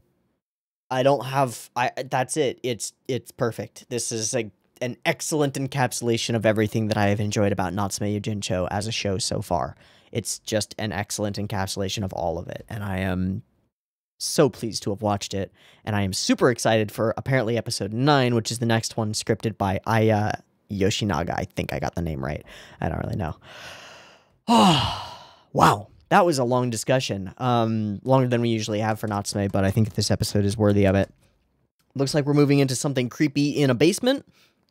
that's it. It's perfect. This is an excellent encapsulation of everything that I have enjoyed about Natsume Yuujinchou as a show so far. It's just an excellent encapsulation of all of it, and I am so pleased to have watched it, and I am super excited for apparently episode 9, which is the next one, scripted by Aya Yoshinaga. I think I got the name right. I don't really know. Oh, wow. That was a long discussion, longer than we usually have for Natsume, but I think this episode is worthy of it. Looks like we're moving into something creepy in a basement.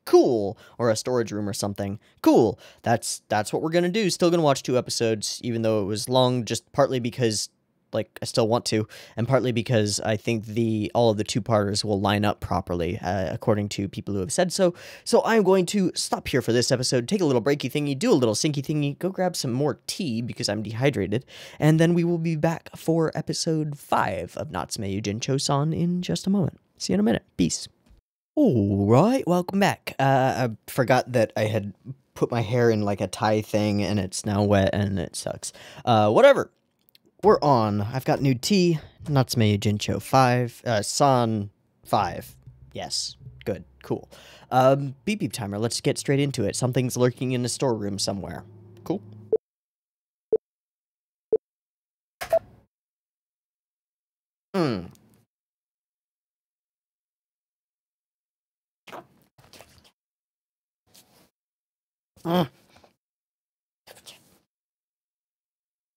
Cool. Or a storage room or something. Cool. That's what we're going to do. Still going to watch 2 episodes, even though it was long, just partly because, like I still want to, and partly because I think all of the two-parters will line up properly, according to people who have said so. So I'm going to stop here for this episode, take a little breaky thingy, do a little sinky thingy, go grab some more tea because I'm dehydrated, and then we will be back for episode 5 of Natsume Yuujinchou-san in just a moment. See you in a minute. Peace. Alright, welcome back. I forgot that I had put my hair in like a tie thing and it's now wet and it sucks. Whatever. We're on. I've got new tea. Natsume Yuujinchou 5. San 5. Yes. Good. Cool. Beep beep timer. Let's get straight into it. Something's lurking in the storeroom somewhere. Cool.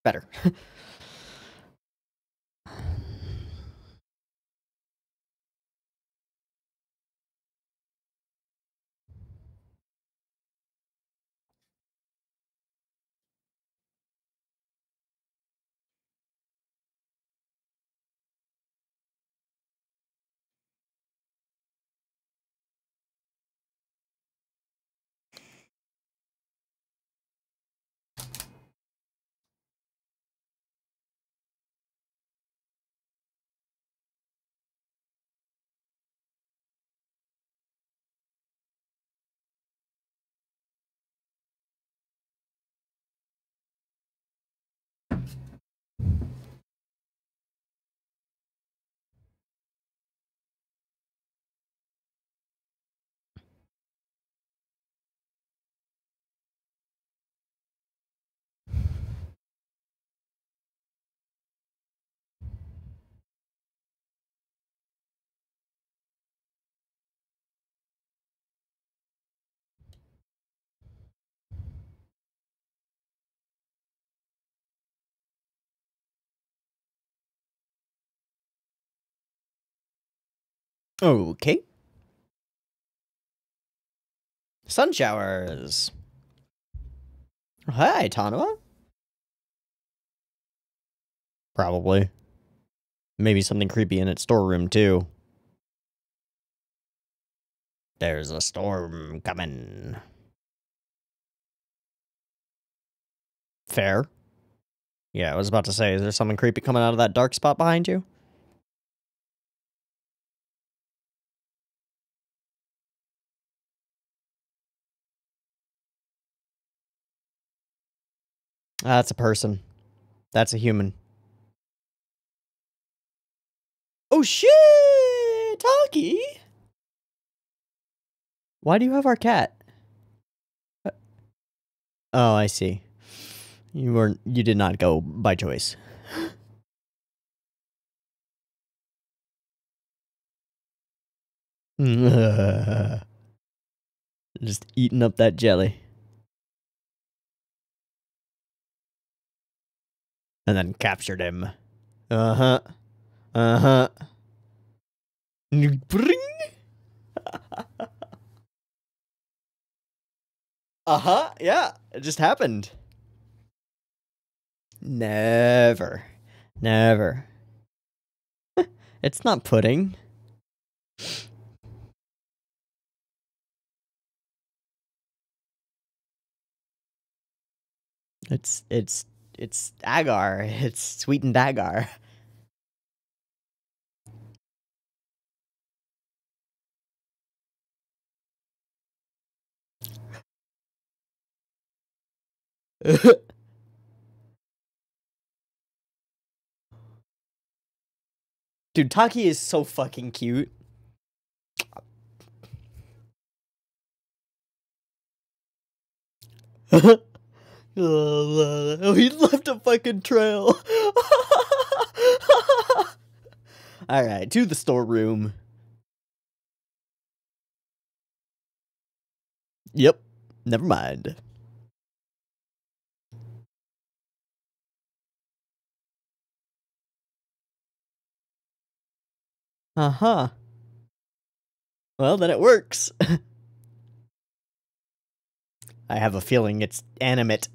Better. Okay. Sun showers. Hi, Tanuma. Probably. Maybe something creepy in its storeroom, too. There's a storm coming. Fair. Yeah, I was about to say, is there something creepy coming out of that dark spot behind you? That's a person. That's a human. Oh shit! Taki! Why do you have our cat? Oh, I see. You did not go by choice. Just eating up that jelly. And then captured him. Uh-huh. Uh-huh. Bring! Uh-huh, yeah. It just happened. Never. Never. It's not pudding. It's agar. It's sweetened agar. Dude, Taki is so fucking cute. Oh, he left a fucking trail. Alright, to the storeroom. Yep, never mind. Uh-huh. Well, then it works. I have a feeling it's animate.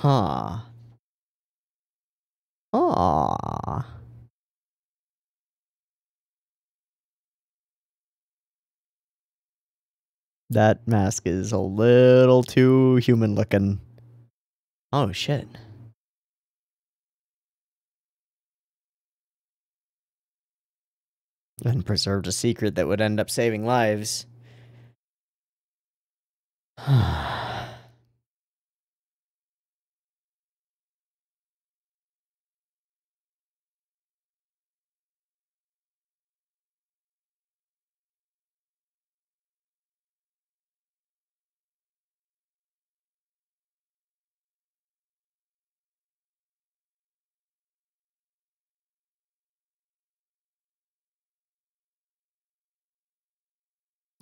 Huh. Aww. That mask is a little too human looking. Oh, shit. And preserved a secret that would end up saving lives.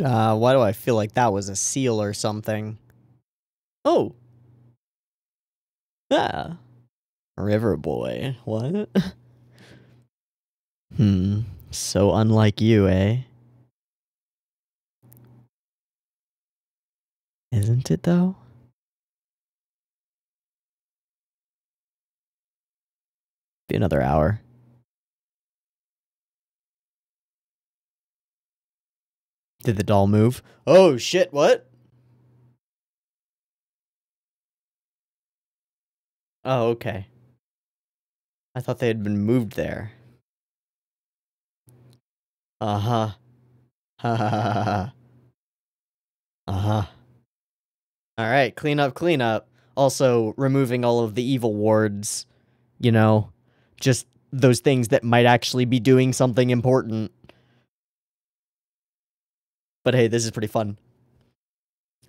Why do I feel like that was a seal or something? Oh. Yeah. River boy. What? So unlike you, eh? Isn't it, though? Be another hour. Did the doll move? Oh, shit, what? Oh, okay. I thought they had been moved there. Uh-huh. Ha ha ha ha. Uh-huh. Alright, clean up, clean up. Also, removing all of the evil wards. You know, just those things that might actually be doing something important. But hey, this is pretty fun.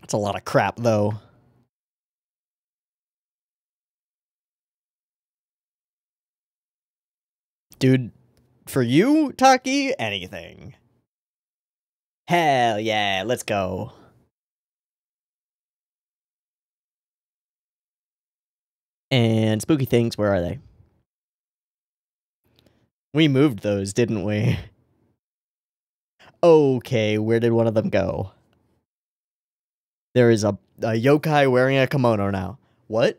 It's a lot of crap, though. Dude, for you, Taki, anything. Hell yeah, let's go. And spooky things, where are they? We moved those, didn't we? Okay, where did one of them go? There is a yokai wearing a kimono now. What?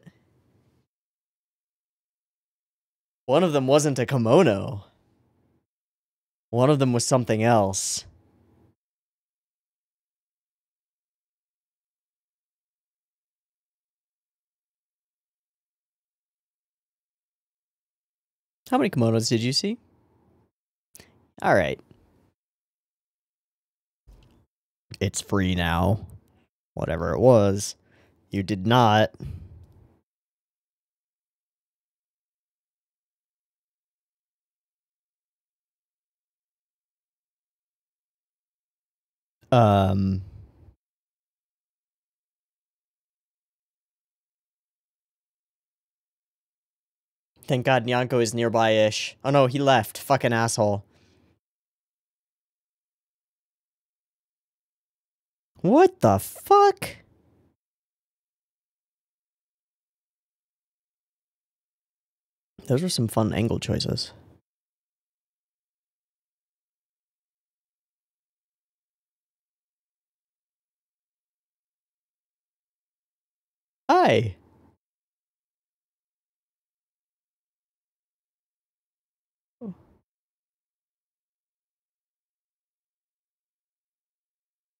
One of them wasn't a kimono. One of them was something else. How many kimonos did you see? Alright. It's free now. Whatever it was. You did not. Thank God Nyanko is nearby-ish. Oh no, he left. Fucking asshole. What the fuck? Those were some fun angle choices. Hi.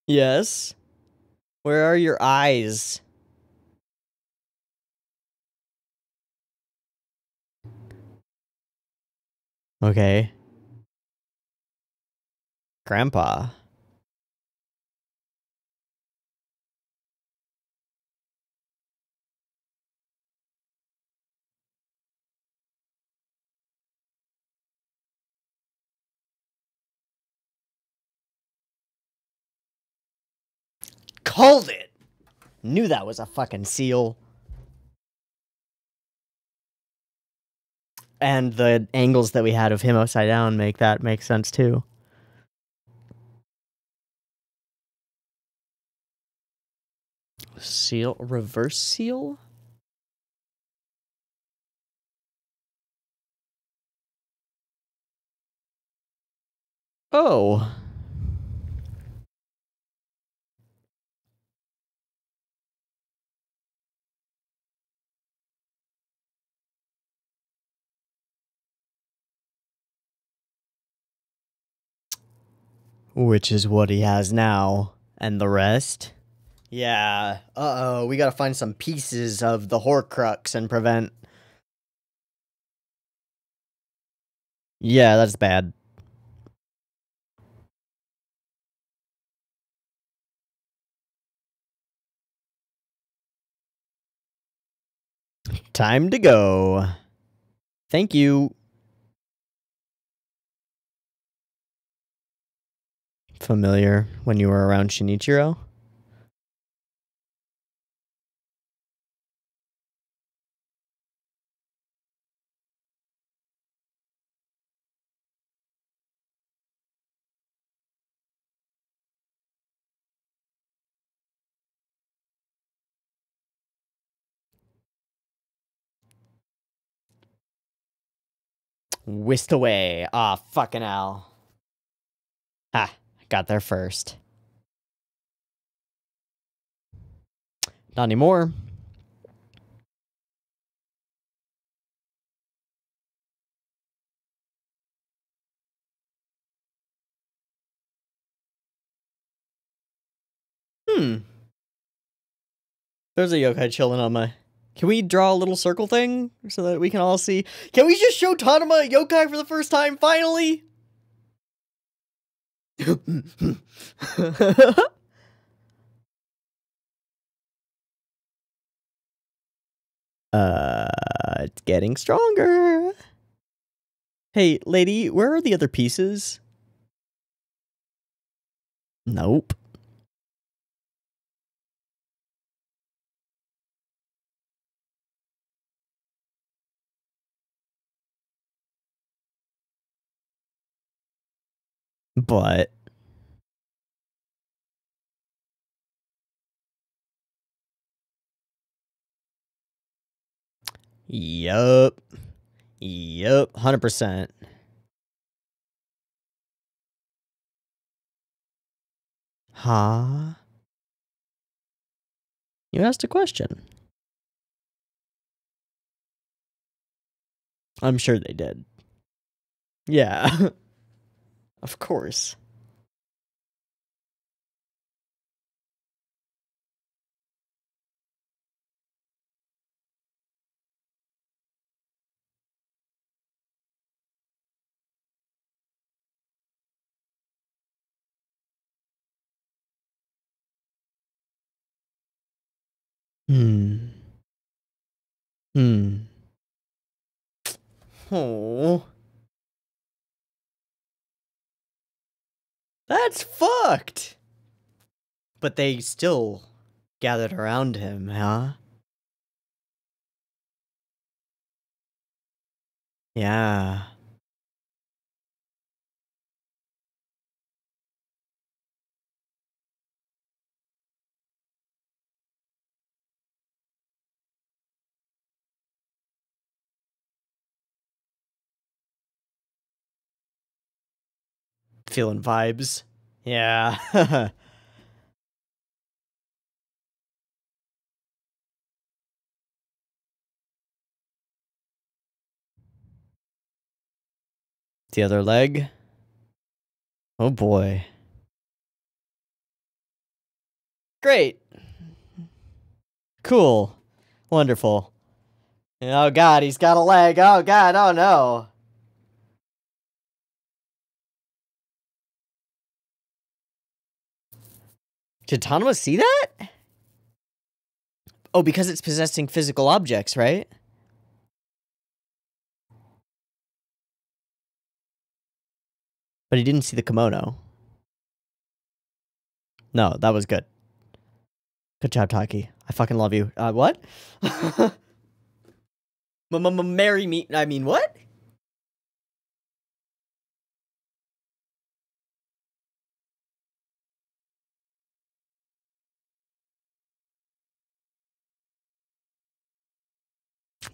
Yes? Where are your eyes? Okay. Grandpa. Called it! Knew that was a fucking seal. And the angles that we had of him upside down make that make sense too. Seal? Reverse seal? Oh. Which is what he has now. And the rest? Yeah. Uh-oh, we gotta find some pieces of the Horcrux and prevent... Yeah, that's bad. Time to go. Thank you. Familiar when you were around Shinichiro? Whisked away. Ah, fucking hell. Ha, got there first. Not anymore. There's a yokai chilling on my... Can we draw a little circle thing so that we can all see? Can we just show Tanama a yokai for the first time, finally? It's getting stronger. Hey, lady, where are the other pieces? Nope. But... Yup. Yup, 100%. Huh? You asked a question. I'm sure they did. Yeah. Of course. Hmm. Oh. That's fucked. But they still gathered around him, huh? Yeah. Feeling vibes. Yeah. The other leg. Oh boy. Great. Cool. Wonderful. Oh god, he's got a leg. Oh god, oh no. Did Tanama see that? Oh, because it's possessing physical objects, right? But he didn't see the kimono. No, that was good. Good job, Taki. I fucking love you. What? Marry me. I mean, what?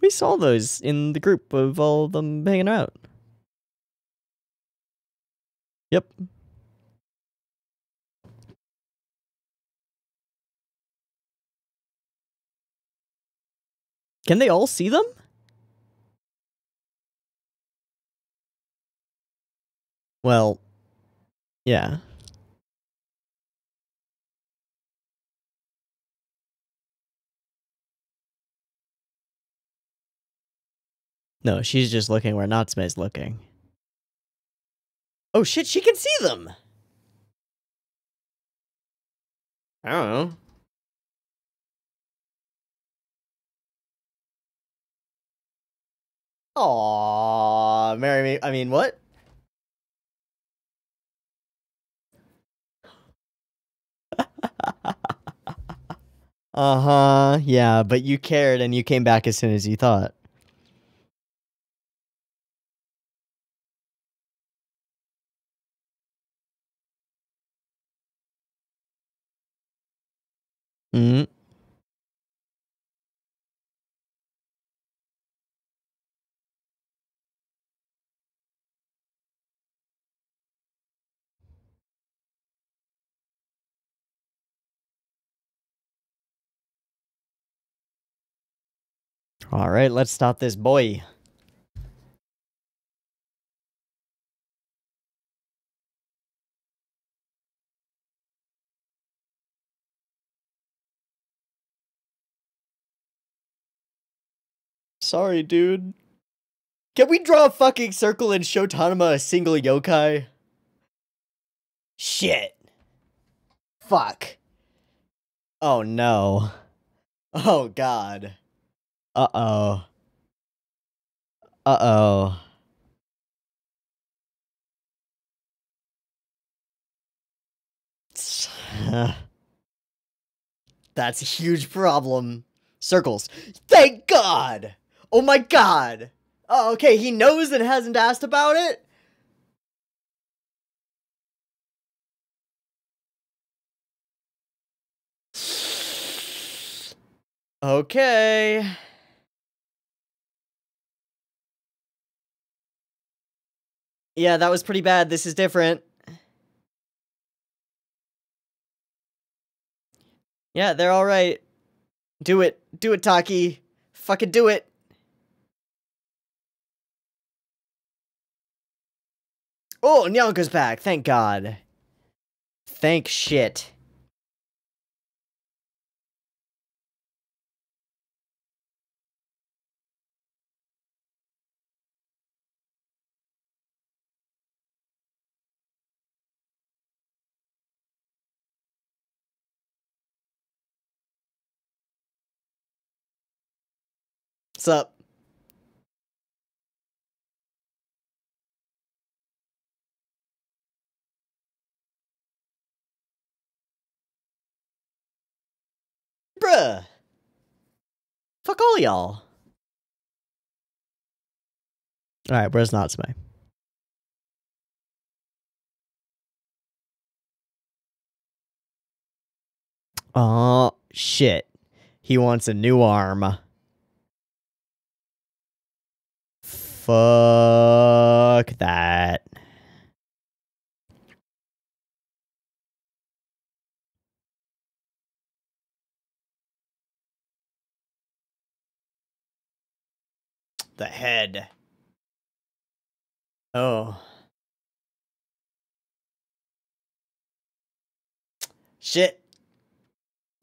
We saw those in the group of all of them hanging out. Yep. Can they all see them? Well, yeah. No, she's just looking where Natsume's looking. Oh shit, she can see them! I don't know. Aww, marry me. I mean, what? Uh-huh, yeah, but you cared and you came back as soon as you thought. Mm. Alright, let's stop this boy. Sorry, dude. Can we draw a fucking circle and show Tanama a single yokai? Shit. Fuck. Oh no. Oh god. Uh-oh. Uh-oh. That's a huge problem. Circles. Thank God! Oh my god! Oh, okay, he knows and hasn't asked about it? Okay. Yeah, that was pretty bad. This is different. Yeah, they're alright. Do it. Do it, Taki. Fucking do it. Oh, Nyanko's back. Thank God. Thank shit. What's up? Bruh. Fuck all y'all. Alright, where's Natsume? Oh, shit. He wants a new arm. Fuck that. The head. Oh. Shit.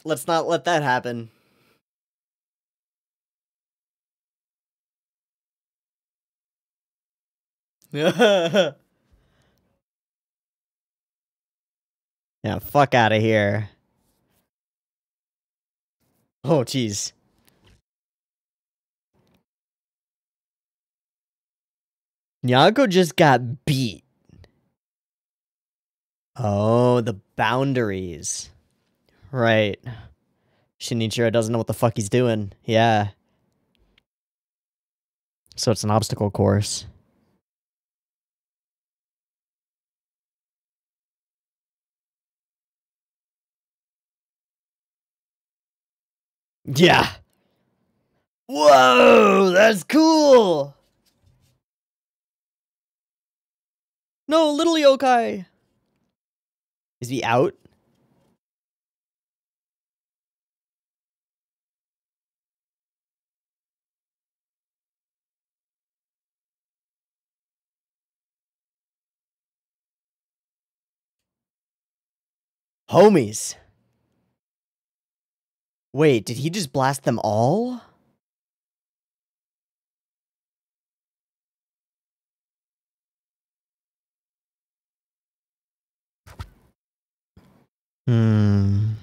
Let's not let that happen. Yeah, fuck out of here. Oh, jeez. Nyanko just got beat. Oh, the boundaries. Right. Shinichiro doesn't know what the fuck he's doing. Yeah. So it's an obstacle course. Yeah. Whoa, that's cool. No, little yokai. Is he out? Homies. Wait, did he just blast them all? Hmm.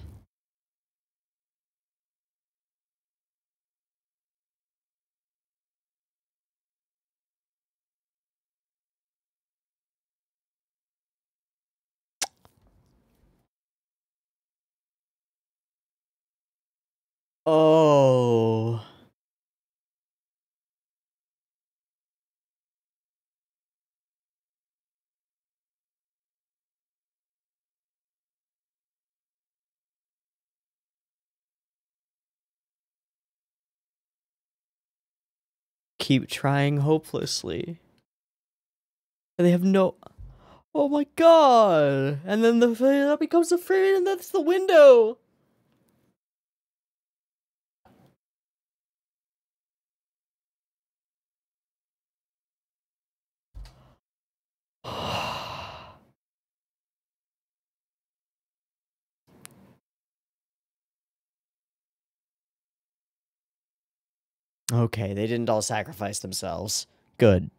Oh. Keep trying hopelessly. And they have no... Oh my god! And then that becomes the frame, and that's the window! Okay, they didn't all sacrifice themselves. Good.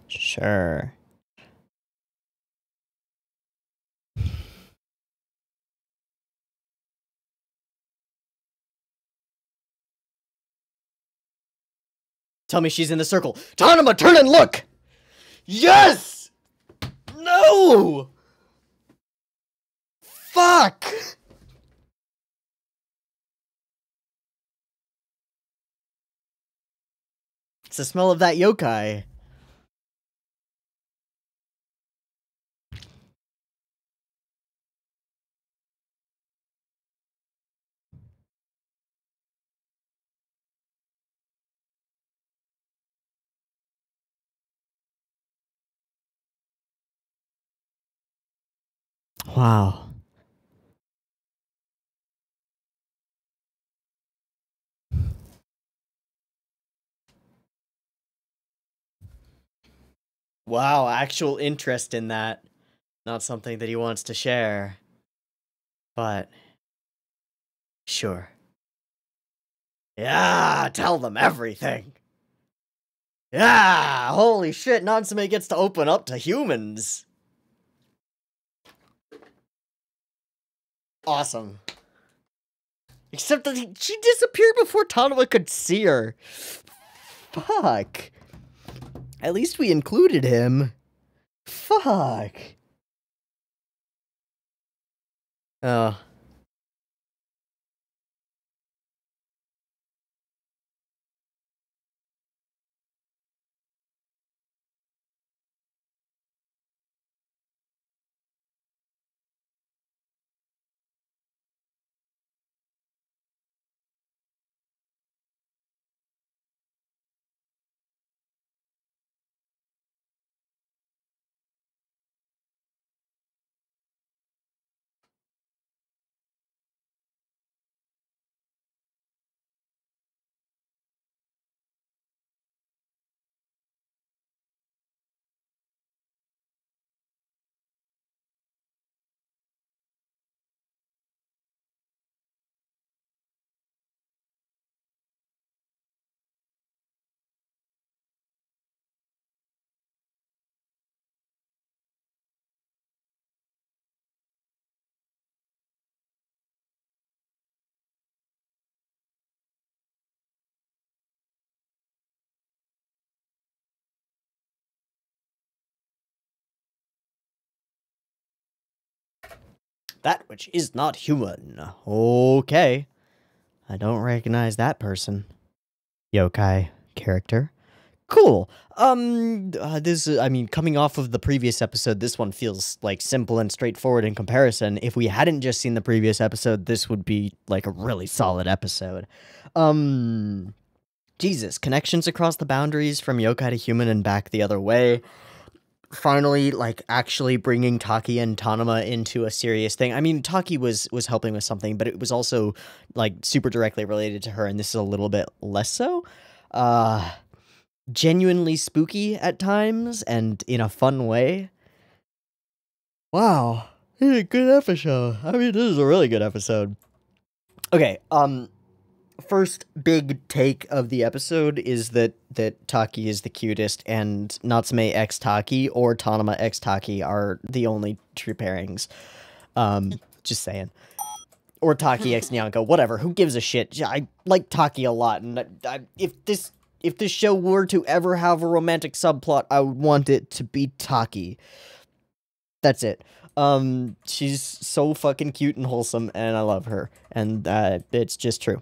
Sure. Tell me she's in the circle. Tanama, turn and look! Yes! No! Fuck! It's the smell of that yokai. Wow. Wow, actual interest in that. Not something that he wants to share. But... sure. Yeah, tell them everything. Yeah, holy shit, Natsume gets to open up to humans. Awesome. Except that she disappeared before Tanama could see her. Fuck. At least we included him. Fuck. Oh. That which is not human. Okay. I don't recognize that person. Yokai character. Cool. I mean, coming off of the previous episode, this one feels, like, simple and straightforward in comparison. If we hadn't just seen the previous episode, this would be, like, a really solid episode. Jesus, connections across the boundaries from yokai to human and back the other way. Finally, like, actually bringing Taki and Tanama into a serious thing. I mean, Taki was helping with something, but it was also, like, super directly related to her, and this is a little bit less so. genuinely spooky at times and in a fun way. Wow, this is a good episode. I mean, this is a really good episode. Okay, first big take of the episode is that Taki is the cutest, and Natsume x Taki or Tanama x Taki are the only true pairings. Just saying. Or Taki x Nyanko, whatever. Who gives a shit? I like Taki a lot, and if this show were to ever have a romantic subplot, I would want it to be Taki. That's it. She's so fucking cute and wholesome, and I love her, and it's just true.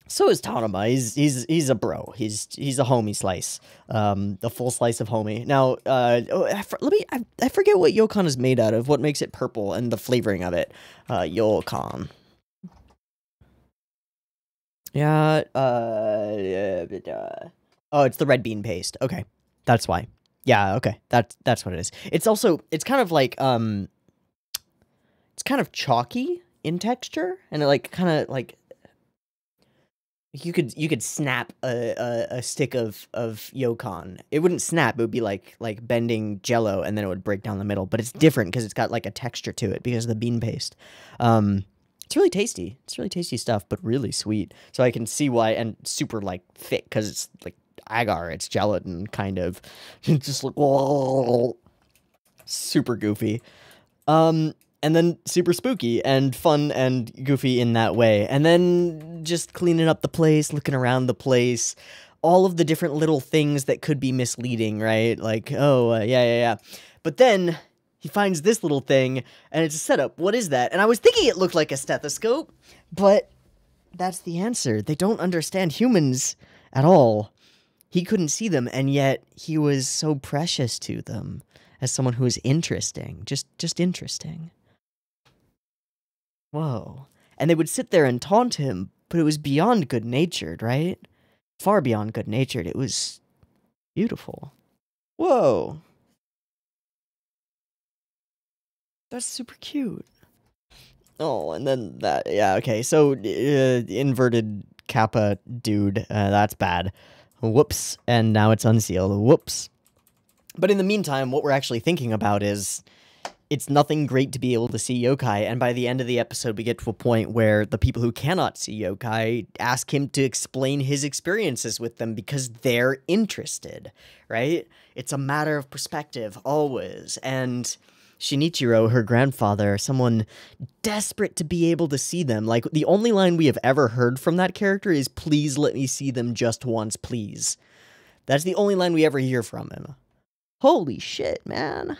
So is Tanama. He's a bro. He's a homie slice. The full slice of homie. Now, I forget what Yokon is made out of. What makes it purple and the flavoring of it. Yokon. Yeah. Oh, it's the red bean paste. Okay, that's why. Yeah. Okay, that's what it is. It's kind of like it's kind of chalky in texture, and it like kind of like. You could snap a stick of Yokon. It wouldn't snap. It would be like bending Jello, and then it would break down the middle. But it's different because it's got like a texture to it because of the bean paste. It's really tasty. It's really tasty stuff, but really sweet. So I can see why, and super like thick because it's like agar. It's gelatin kind of. Just like whoa, super goofy. And then super spooky and fun and goofy in that way. And then just cleaning up the place, looking around the place, all of the different little things that could be misleading, right? Like, oh, yeah. But then he finds this little thing, and it's a setup. What is that? And I was thinking it looked like a stethoscope, but that's the answer. They don't understand humans at all. He couldn't see them, and yet he was so precious to them as someone who is interesting. Just interesting. Whoa. And they would sit there and taunt him, but it was beyond good-natured, right? Far beyond good-natured. It was beautiful. Whoa. That's super cute. Oh, and then that, yeah, okay. So, inverted kappa dude, that's bad. Whoops. And now it's unsealed. Whoops. But in the meantime, what we're actually thinking about is it's nothing great to be able to see yokai, and by the end of the episode, we get to a point where the people who cannot see yokai ask him to explain his experiences with them because they're interested, right? It's a matter of perspective, always. And Shinichiro, her grandfather, someone desperate to be able to see them. Like, the only line we have ever heard from that character is, "Please let me see them just once, please." That's the only line we ever hear from him. Holy shit, man.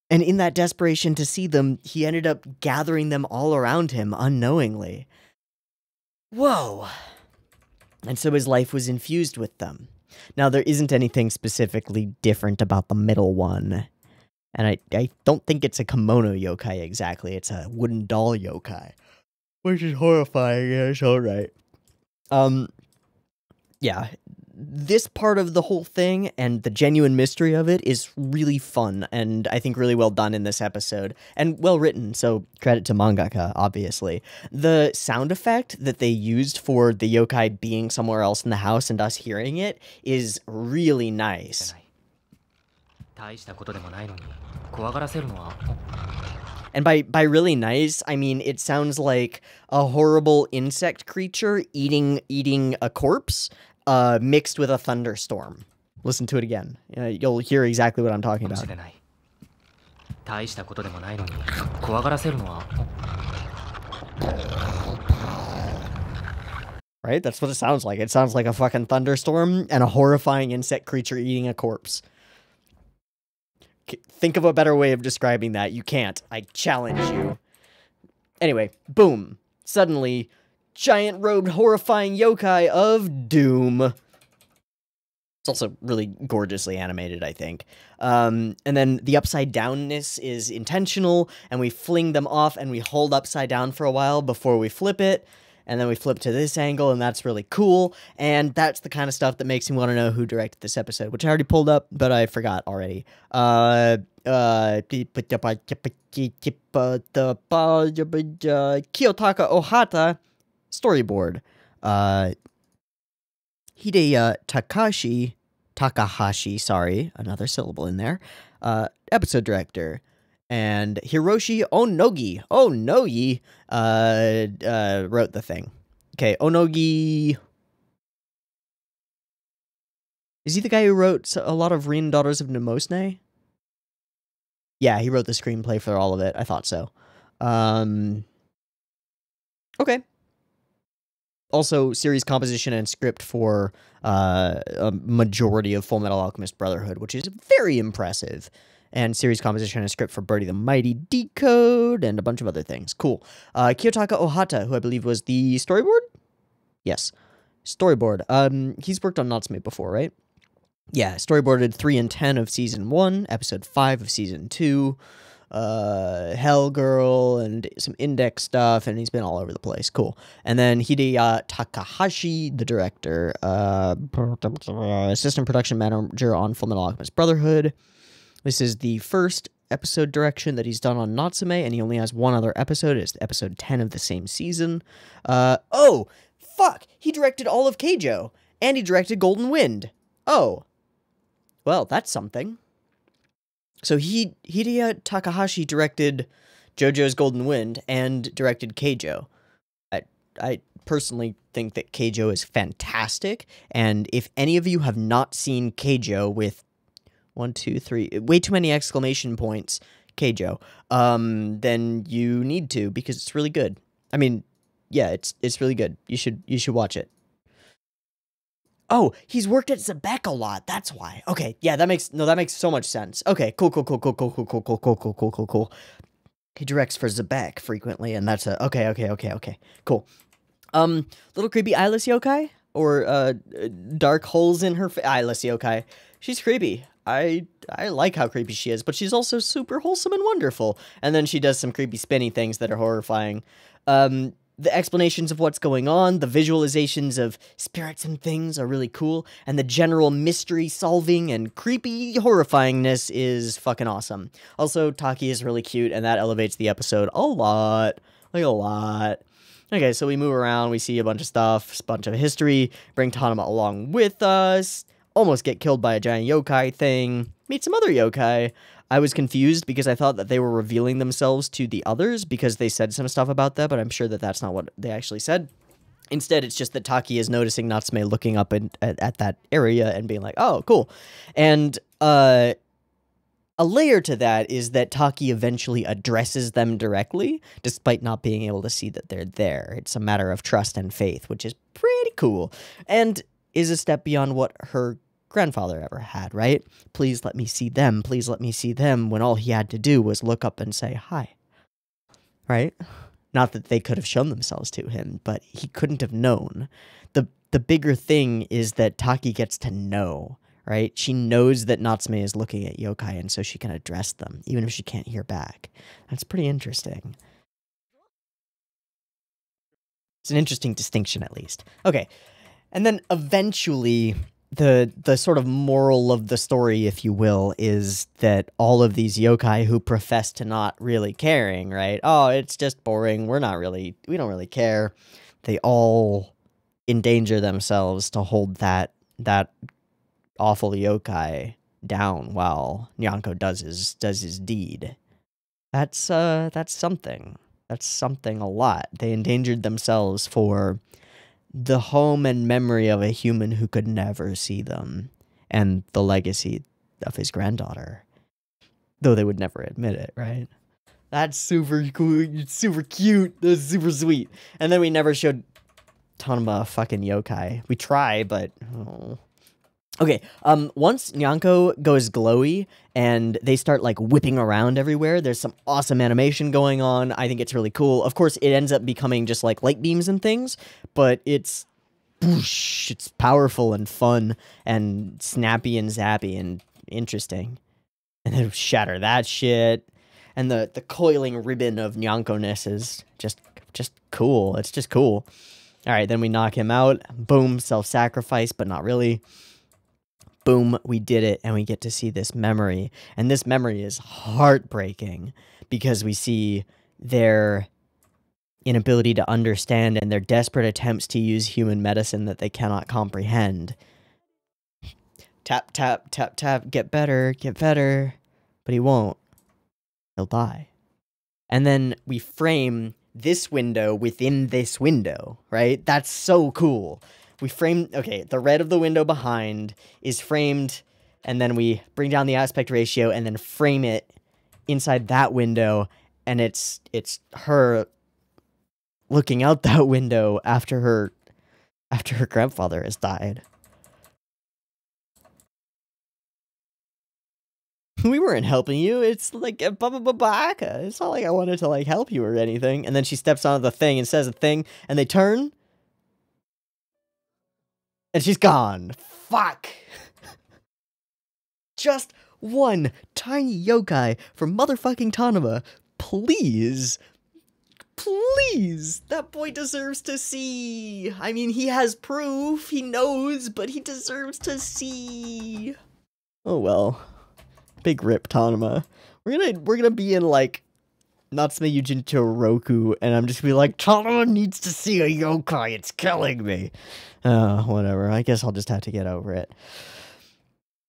And in that desperation to see them, he ended up gathering them all around him unknowingly. Whoa. And so his life was infused with them. Now, there isn't anything specifically different about the middle one. And I don't think it's a kimono yokai exactly. It's a wooden doll yokai. Which is horrifying in its own right. Yeah. This part of the whole thing and the genuine mystery of it is really fun and I think really well done in this episode and well written, so credit to mangaka, obviously. The sound effect that they used for the yokai being somewhere else in the house and us hearing it is really nice. And by really nice, I mean it sounds like a horrible insect creature eating a corpse. Mixed with a thunderstorm. Listen to it again. You'll hear exactly what I'm talking about. Right? That's what it sounds like. It sounds like a fucking thunderstorm and a horrifying insect creature eating a corpse. Think of a better way of describing that. You can't. I challenge you. Anyway, boom. Suddenly, giant robed horrifying yokai of doom. It's also really gorgeously animated, I think. And then the upside downness is intentional, and we fling them off and we hold upside down for a while before we flip it. And then we flip to this angle, and that's really cool. And that's the kind of stuff that makes me want to know who directed this episode, which I already pulled up, but I forgot already. Kiyotaka Ohata storyboard. Takahashi, sorry, another syllable in there, episode director. And Hiroshi Onogi wrote the thing. Okay, Onogi... Is he the guy who wrote a lot of Rin Daughters of Nemosne? Yeah, he wrote the screenplay for all of it. I thought so. Okay. Also, series composition and script for a majority of Full Metal Alchemist Brotherhood, which is very impressive. And series composition and script for Birdie the Mighty Decode, and a bunch of other things. Cool. Kiyotaka Ohata, who I believe was the storyboard? Yes. Storyboard. He's worked on Natsume before, right? Yeah, storyboarded 3 and 10 of Season 1, Episode 5 of Season 2, Hell Girl, and some Index stuff, and he's been all over the place. Cool. And then Hideya Takahashi, the director, assistant production manager on Fullmetal Alchemist Brotherhood. This is the first episode direction that he's done on Natsume, and he only has one other episode. It's episode 10 of the same season. Oh, fuck! He directed all of Keijo, and he directed Golden Wind. Oh. Well, that's something. So Hideya Takahashi directed JoJo's Golden Wind and directed Keijo. I personally think that Keijo is fantastic, and if any of you have not seen Keijo with 1, 2, 3, way too many exclamation points, Keijo, then you need to, because it's really good. I mean, yeah, it's really good. You should watch it. Oh, he's worked at Zebek a lot. That's why. Okay, yeah, that makes so much sense. Okay, cool. He directs for Zebek frequently, and that's a okay. Cool. Little creepy eyeless yokai, or dark holes in her eyeless yokai. She's creepy. I like how creepy she is, but she's also super wholesome and wonderful. And then she does some creepy spinny things that are horrifying. The explanations of what's going on, the visualizations of spirits and things are really cool, and the general mystery solving and creepy horrifyingness is fucking awesome. Also, Taki is really cute, and that elevates the episode a lot. Like, a lot. Okay, so we move around, we see a bunch of stuff, a bunch of history, bring Tanama along with us, almost get killed by a giant yokai thing, meet some other yokai. I was confused because I thought that they were revealing themselves to the others because they said some stuff about that, but I'm sure that that's not what they actually said. Instead, it's just that Taki is noticing Natsume looking up at that area and being like, oh, cool. And a layer to that is that Taki eventually addresses them directly, despite not being able to see that they're there. It's a matter of trust and faith, which is pretty cool, and is a step beyond what her grandfather ever had, right? Please let me see them, when all he had to do was look up and say hi, right? Not that they could have shown themselves to him, but he couldn't have known. The bigger thing is that Taki gets to know, right? She knows that Natsume is looking at yokai, and so she can address them, even if she can't hear back. That's pretty interesting. It's an interesting distinction, at least. Okay, and then eventually the sort of moral of the story, if you will, is that all of these yokai who profess to not really caring, right? Oh, it's just boring. We don't really care. They all endanger themselves to hold that awful yokai down while Nyanko does his deed. That's something. That's something a lot. They endangered themselves for the home and memory of a human who could never see them, and the legacy of his granddaughter. Though they would never admit it, right? That's super cool, it's super cute, that's super sweet. And then we never showed Tanama a fucking yokai. We try, but... oh. Okay, once Nyanko goes glowy and they start, like, whipping around everywhere, there's some awesome animation going on. I think it's really cool. Of course, it ends up becoming just, like, light beams and things, but it's... whoosh, it's powerful and fun and snappy and zappy and interesting. And then shatter that shit. And the coiling ribbon of Nyanko-ness is just cool. It's just cool. Alright, then we knock him out. Boom, self-sacrifice, but not really. Boom, we did it, and we get to see this memory. And this memory is heartbreaking because we see their inability to understand and their desperate attempts to use human medicine that they cannot comprehend. Tap, tap, tap, tap, get better, get better. But he won't. He'll die. And then we frame this window within this window, right? That's so cool. We frame, okay, the red of the window behind is framed, and then we bring down the aspect ratio and then frame it inside that window, and it's her looking out that window after her grandfather has died. We weren't helping you. It's like baka. It's not like I wanted to like help you or anything. And then she steps onto the thing and says a thing, and they turn, and she's gone. Fuck. Just one tiny yokai for motherfucking Tanama. Please. Please. That boy deserves to see. I mean, he has proof. He knows, but he deserves to see. Oh well. Big rip, Tanama. We're gonna be in like Natsume Yuujinchou Roku, and I'm just gonna be like, Tanama needs to see a yokai. It's killing me. Whatever. I guess I'll just have to get over it.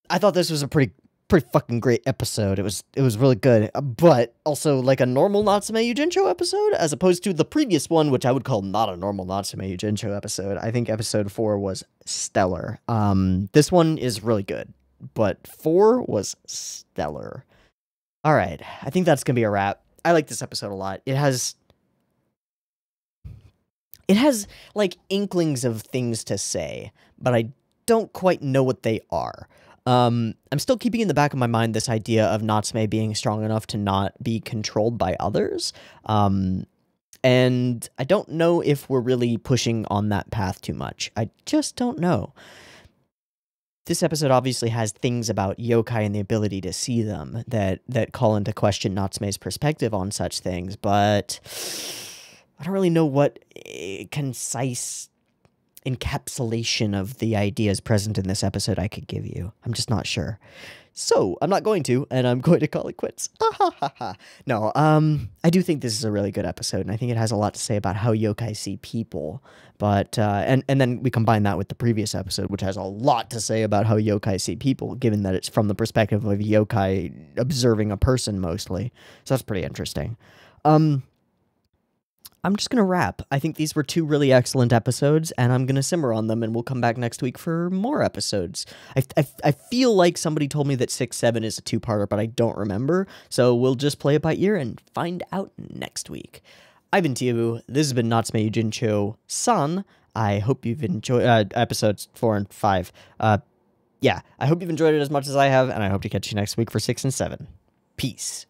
I thought this was a pretty fucking great episode. It was really good, but also like a normal Natsume Yuujinchou episode, as opposed to the previous one, which I would call not a normal Natsume Yuujinchou episode. I think episode 4 was stellar. This one is really good, but 4 was stellar. All right, I think that's gonna be a wrap. I like this episode a lot. It has like inklings of things to say, but I don't quite know what they are. I'm still keeping in the back of my mind this idea of Natsume being strong enough to not be controlled by others. And I don't know if we're really pushing on that path too much. I just don't know. This episode obviously has things about yokai and the ability to see them that call into question Natsume's perspective on such things, but I don't really know what concise encapsulation of the ideas present in this episode I could give you. I'm just not sure. So, I'm not going to, and I'm going to call it quits. No, I do think this is a really good episode, and I think it has a lot to say about how yokai see people. But, and then we combine that with the previous episode, which has a lot to say about how yokai see people, given that it's from the perspective of yokai observing a person mostly. So that's pretty interesting. I'm just going to wrap. I think these were 2 really excellent episodes, and I'm going to simmer on them, and we'll come back next week for more episodes. I feel like somebody told me that 6-7 is a 2-parter, but I don't remember, so we'll just play it by ear and find out next week. I've been Teeaboo. This has been Natsume Yuujinchou-san. I hope you've enjoyed episodes 4 and 5. Yeah, I hope you've enjoyed it as much as I have, and I hope to catch you next week for 6 and 7. Peace.